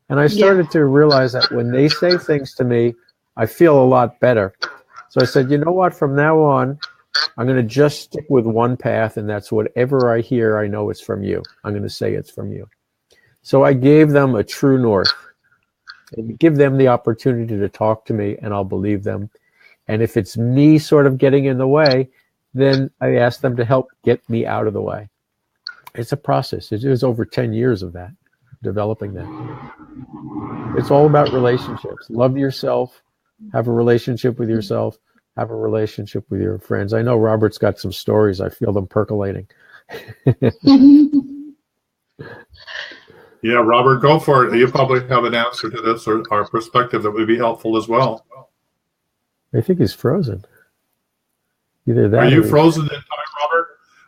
And I started to realize that when they say things to me, I feel a lot better. So I said, you know what, from now on, I'm going to just stick with one path, and that's whatever I hear, I know it's from you. I'm going to say it's from you. So I gave them a true north, and give them the opportunity to talk to me, and I'll believe them. And if it's me sort of getting in the way, then I ask them to help get me out of the way. It's a process. It was over 10 years of that, developing that. It's all about relationships. Love yourself, have a relationship with yourself, have a relationship with your friends. I know Robert's got some stories. I feel them percolating. Yeah, Robert, go for it. You probably have an answer to this or our perspective that would be helpful as well. I think he's frozen. Either that. Are you frozen in time, Robert?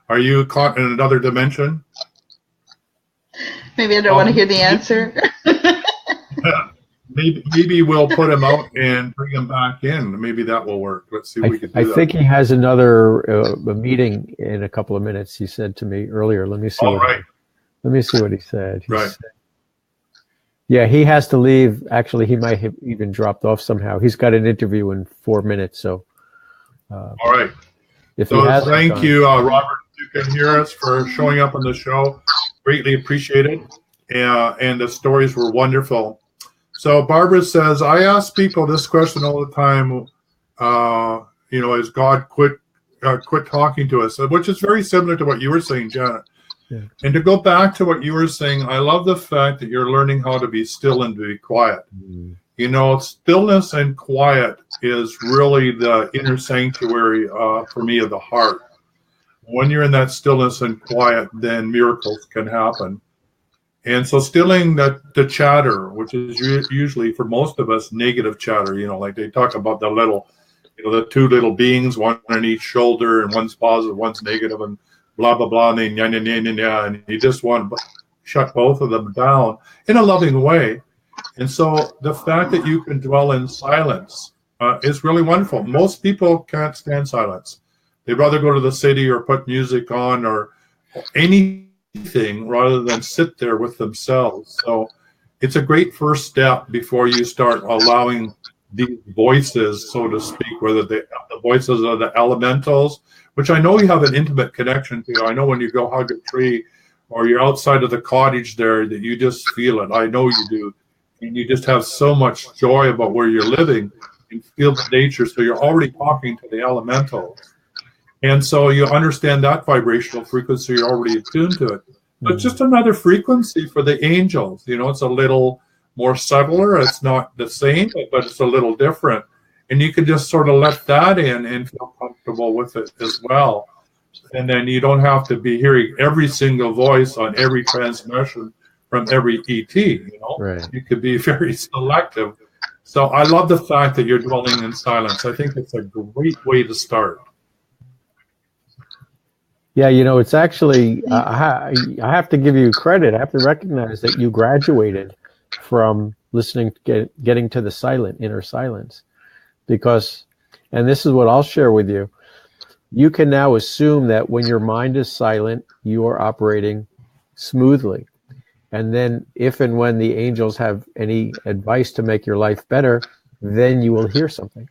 Are you caught in another dimension? Maybe I don't want to hear the answer. Maybe we'll put him out and bring him back in. Maybe that will work. Let's see if we can do that. I think he has another a meeting in a couple of minutes. He said to me earlier. Let me see. Let me see what he said. Yeah, he has to leave. Actually, he might have even dropped off somehow. He's got an interview in 4 minutes. So. All right. So thank you, Robert. You can hear us for showing up on the show. Greatly appreciated. And the stories were wonderful. So Barbara says, I ask people this question all the time. Is God quit talking to us? Which is very similar to what you were saying, Janet. Yeah. And to go back to what you were saying, I love the fact that you're learning how to be still and to be quiet. Mm. You know, stillness and quiet is really the inner sanctuary for me of the heart. When you're in that stillness and quiet, then miracles can happen. And so stilling the chatter, which is usually for most of us negative chatter, like they talk about the two little beings, one on each shoulder, and one's positive, one's negative, and blah, blah, blah, and and you just want to shut both of them down in a loving way. And so the fact that you can dwell in silence is really wonderful. Most people can't stand silence. They'd rather go to the city or put music on or anything rather than sit there with themselves. So it's a great first step before you start allowing these voices, so to speak, whether the voices are the elementals, which I know you have an intimate connection to. I know when you go hug a tree or you're outside of the cottage there that you just feel it. I know you do. And you just have so much joy about where you're living and feel the nature. So you're already talking to the elementals. And so you understand that vibrational frequency, you're already attuned to it. But it's just another frequency for the angels. It's a little more subtler. It's not the same, but it's a little different. And you can just sort of let that in and feel comfortable with it as well. And then you don't have to be hearing every single voice on every transmission from every ET, Right. You could be very selective. So I love the fact that you're dwelling in silence. I think it's a great way to start. Yeah, it's actually, I have to give you credit. I have to recognize that you graduated from listening, getting to the inner silence. Because, and this is what I'll share with you, you can now assume that when your mind is silent, you are operating smoothly. And then if and when the angels have any advice to make your life better, then you will hear something.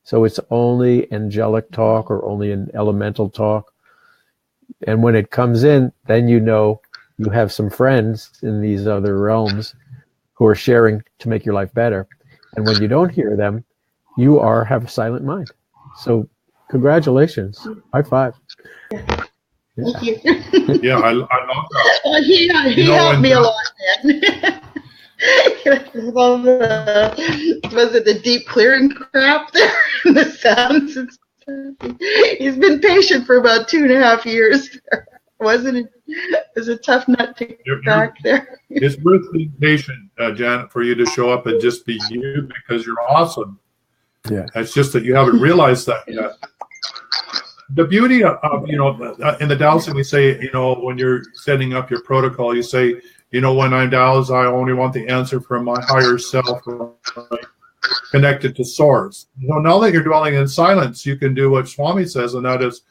So it's only angelic talk or only an elemental talk. And when it comes in, then you have some friends in these other realms who are sharing to make your life better. And when you don't hear them, you have a silent mind. So congratulations. High five. Thank you. Yeah, I love that. He helped me a lot, man. With all was it the deep clearing crap there and the sounds and stuff. He's been patient for about 2.5 years there, wasn't it? It was a tough nut to crack there. It's worth being patient, Janet, for you to show up and just be you, because you're awesome. Yeah. It's just that you haven't realized that yet. The beauty of, in the dowsing, we say, when you're setting up your protocol, you say, when I'm doused, I only want the answer from my higher self, right? Connected to source. Now that you're dwelling in silence, you can do what Swami says, and that is,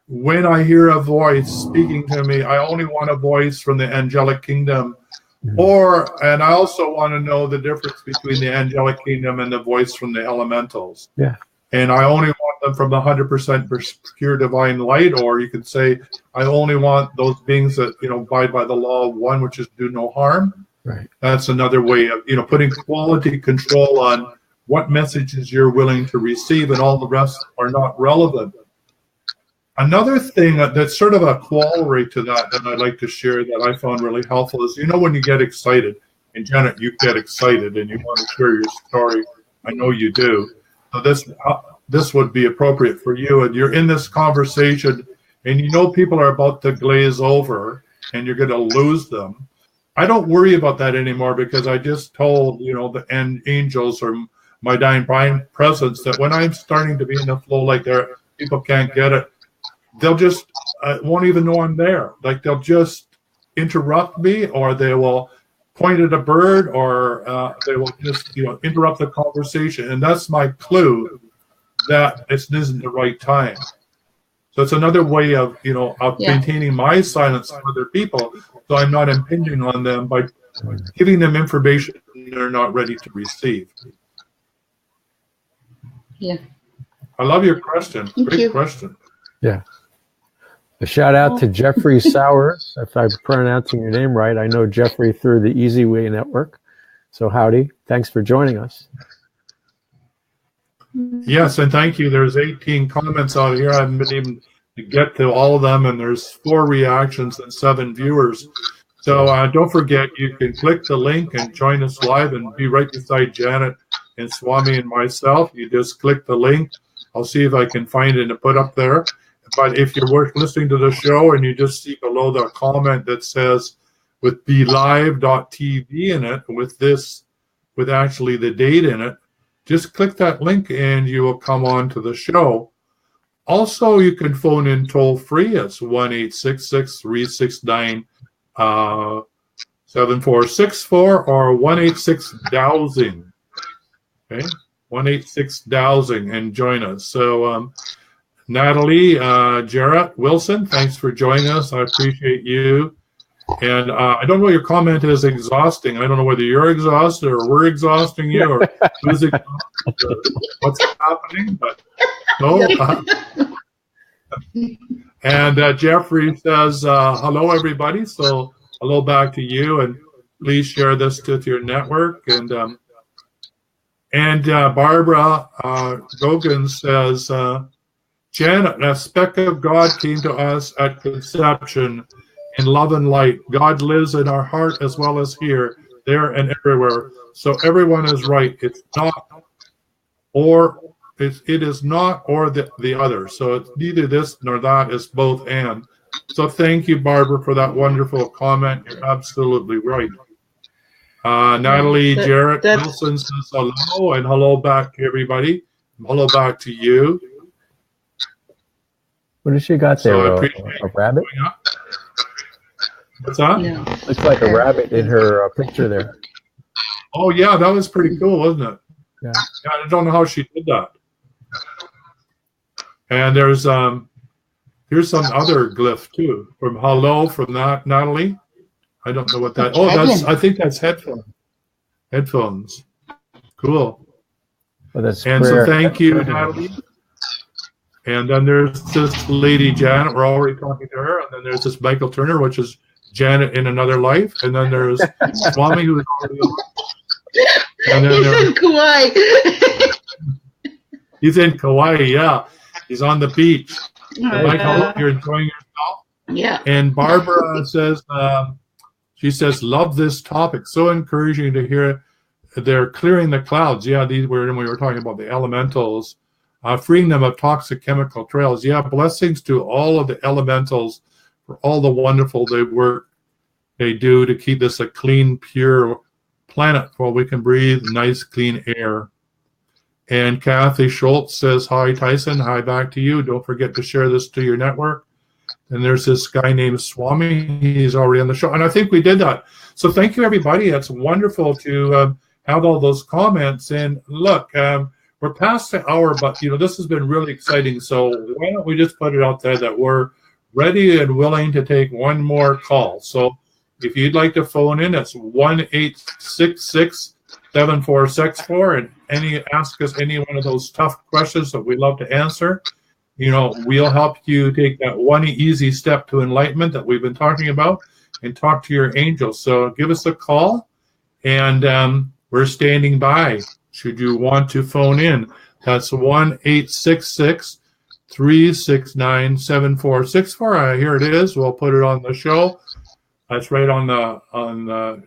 when I hear a voice speaking to me, I only want a voice from the angelic kingdom. And I also want to know the difference between the angelic kingdom and the voice from the elementals. Yeah. And I only want them from the 100% pure divine light, or you could say, I only want those beings that, abide by the law of one, which is do no harm. Right. That's another way of, putting quality control on what messages you're willing to receive, and all the rest are not relevant. Another thing that's sort of a corollary to that I'd like to share that I found really helpful is, when you get excited, and Janet, you get excited and you want to share your story. I know you do. So this would be appropriate for you, and you're in this conversation, and people are about to glaze over, and you're going to lose them. I don't worry about that anymore, because I just told the angels or my divine presence that when I'm starting to be in the flow like that, people can't get it. They'll just won't even know I'm there. Like, they'll just interrupt me, or they will point at a bird, or they will just interrupt the conversation, and that's my clue that this isn't the right time. So it's another way of maintaining my silence from other people, so I'm not impinging on them by giving them information they're not ready to receive. Yeah. I love your question. Thank Great you. question. Yeah. A shout out to Jeffrey Sowers, if I'm pronouncing your name right. I know Jeffrey through the Easy Way Network. So howdy. Thanks for joining us. Yes, and thank you. There's 18 comments out here. I haven't been able to get to all of them, and there's 4 reactions and 7 viewers. So don't forget, you can click the link and join us live and be right beside Janet and Swami and myself. You just click the link. I'll see if I can find it and put up there. But if you're listening to the show and you just see below the comment that says with BeLive.tv in it, with actually the date in it, just click that link and you will come on to the show. Also, you can phone in toll free. It's 1-866-369-7464 or 1-866-dowsing. Okay, 1-866-dowsing and join us. So, Natalie Jarrett Wilson, thanks for joining us. I appreciate you. And I don't know, your comment is exhausting. I don't know whether you're exhausted or we're exhausting you or who's exhausted or what's happening. But no. And Jeffrey says, hello, everybody. So hello back to you. And please share this with your network. And Barbara Gogan says, Janet, a speck of God came to us at conception in love and light. God lives in our heart as well as here, there, and everywhere. So everyone is right. It's not or it is not or the other. So it's neither this nor that. It's both and. So thank you, Barbara, for that wonderful comment. You're absolutely right. Natalie Jarrett Wilson says hello, and hello back to everybody. Hello back to you. What has she got there? So A rabbit? What's that? Yeah. Looks like a rabbit in her picture there. Oh, yeah, that was pretty cool, wasn't it? Yeah. I don't know how she did that. And there's here's some other glyph too from that Natalie. I don't know what that. Oh, I think that's headphones. Cool. Well, that's and prayer. So thank you, Natalie. And then there's this lady Janet. We're already talking to her. And then there's this Michael Turner, which is Janet in another life. And then there's Swami, who is already on. And then he's in Kauai. He's in Kauai, yeah. He's on the beach. Michael, you're enjoying yourself? Yeah. And Barbara says She says, love this topic. So encouraging to hear they're clearing the clouds. Yeah, these were when we were talking about the elementals, freeing them of toxic chemical trails. Yeah, blessings to all of the elementals for all the wonderful work they do to keep this a clean, pure planet where we can breathe nice, clean air. And Kathy Schultz says, hi, Tyhson. Hi, back to you. Don't forget to share this to your network. And there's this guy named Swami. He's already on the show. And I think we did that. So thank you, everybody. It's wonderful to have all those comments. And look, we're past the hour, but, this has been really exciting. So why don't we just put it out there that we're ready and willing to take one more call. So if you'd like to phone in, it's 1-866-7464, and ask us any one of those tough questions that we love to answer. We'll help you take that one easy step to enlightenment that we've been talking about and talk to your angels. So give us a call, and we're standing by should you want to phone in. That's 1-866-369-7464. Here it is. We'll put it on the show. That's right on the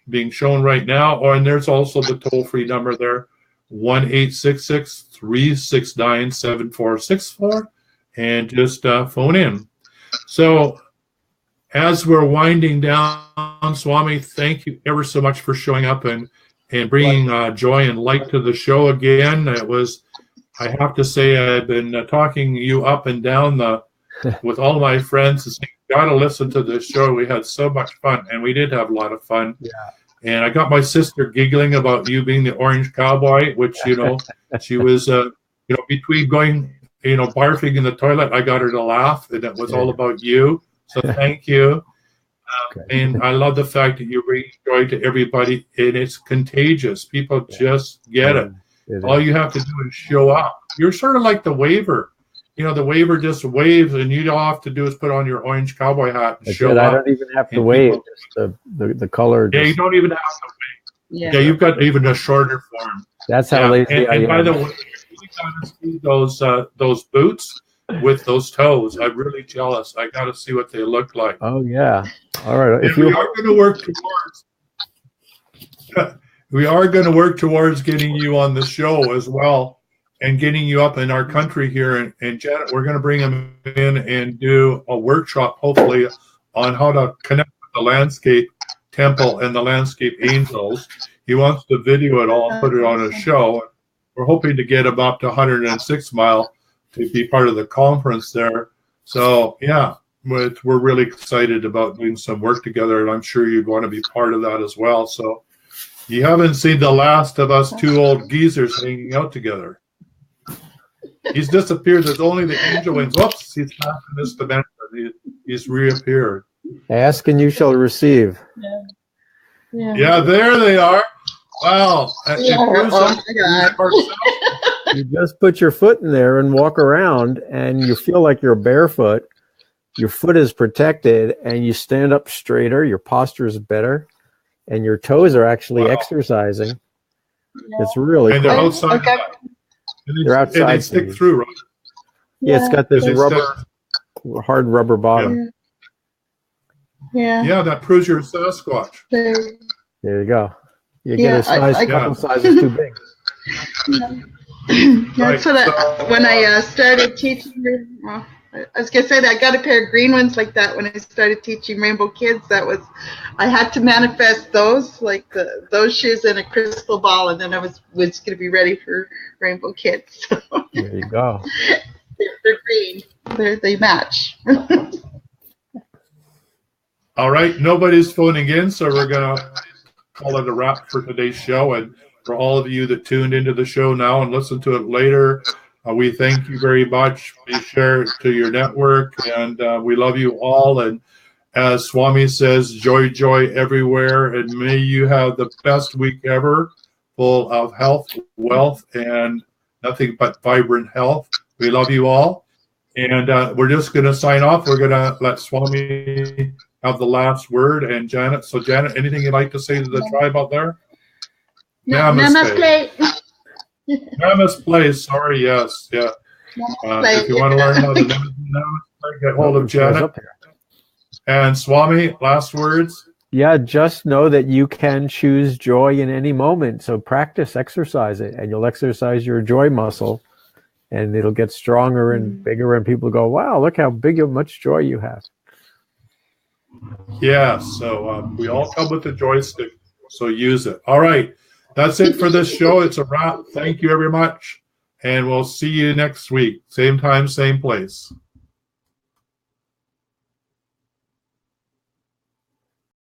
being shown right now. And there's also the toll-free number there, 1-866-369-7464, and just phone in. So as we're winding down, Swami, thank you ever so much for showing up and bringing joy and light to the show again. It was, I have to say, I've been talking you up and down with all my friends and saying, got to listen to this show. We had so much fun, and we did have a lot of fun. Yeah. And I got my sister giggling about you being the Orange Cowboy, which, she was, between going, barfing in the toilet, I got her to laugh, and it was all about you. So thank you. And I love the fact that you bring joy to everybody, and it's contagious. People just get it. All you have to do is show up. You're sort of like the waver. The waver just waves, and you all have to do is put on your orange cowboy hat and show up. I don't even have to wave. Just the color. Yeah, you don't even have to wave. Yeah, you've got even a shorter form. That's how lazy I am. And by the way, we got to see those boots with those toes. I'm really jealous. I got to see what they look like. Oh yeah. All right. If we are going to work towards, we are going to work towards getting you on the show as well. And getting you up in our country here. And Janet, we're going to bring him in and do a workshop, hopefully, on how to connect with the landscape temple and the landscape angels. He wants to video it all and put it on a show. We're hoping to get him up to 106 Mile to be part of the conference there. So, yeah, we're really excited about doing some work together, and I'm sure you'd want to be part of that as well. So you haven't seen the last of us two old geezers hanging out together. He's disappeared. There's only the angel wings. Whoops, he's back in this dimension. He's reappeared. Ask and you shall receive. Yeah, there they are. Wow. You just put your foot in there and walk around, and you feel like you're barefoot. Your foot is protected, and you stand up straighter. Your posture is better, and your toes are actually exercising. It's really cool. They're outside. They're outside. And they stick through, right? Yeah, it's got this hard rubber bottom. Yeah, that proves you're a Sasquatch. There you go. You get a size, couple sizes too big. That's what when I started teaching. Well, I was gonna say that I got a pair of green ones like that when I started teaching Rainbow Kids. I had to manifest those, like those shoes and a crystal ball, and then I was gonna be ready for Rainbow Kids. So. There you go. They're green. They match. All right, nobody's phoning in, so we're gonna call it a wrap for today's show. And for all of you that tuned into the show now and listen to it later, we thank you very much. Please share it to your network, and we love you all. And as Swami says, joy, joy everywhere, and may you have the best week ever, full of health, wealth, and nothing but vibrant health. We love you all, and we're just going to sign off. We're going to let Swami have the last word, and Janet. So, Janet, anything you'd like to say to the tribe out there? Namaste. Namaste. Sorry, yes, yeah. If you want to learn how to namaste, get hold of Janet. And Swami, last words. Yeah, just know that you can choose joy in any moment. So practice, exercise it, and you'll exercise your joy muscle, and it'll get stronger and bigger, and people go, wow, look how much joy you have. Yeah, so we all come with a joystick, so use it. All right, that's it for this show. It's a wrap. Thank you very much, and we'll see you next week. Same time, same place.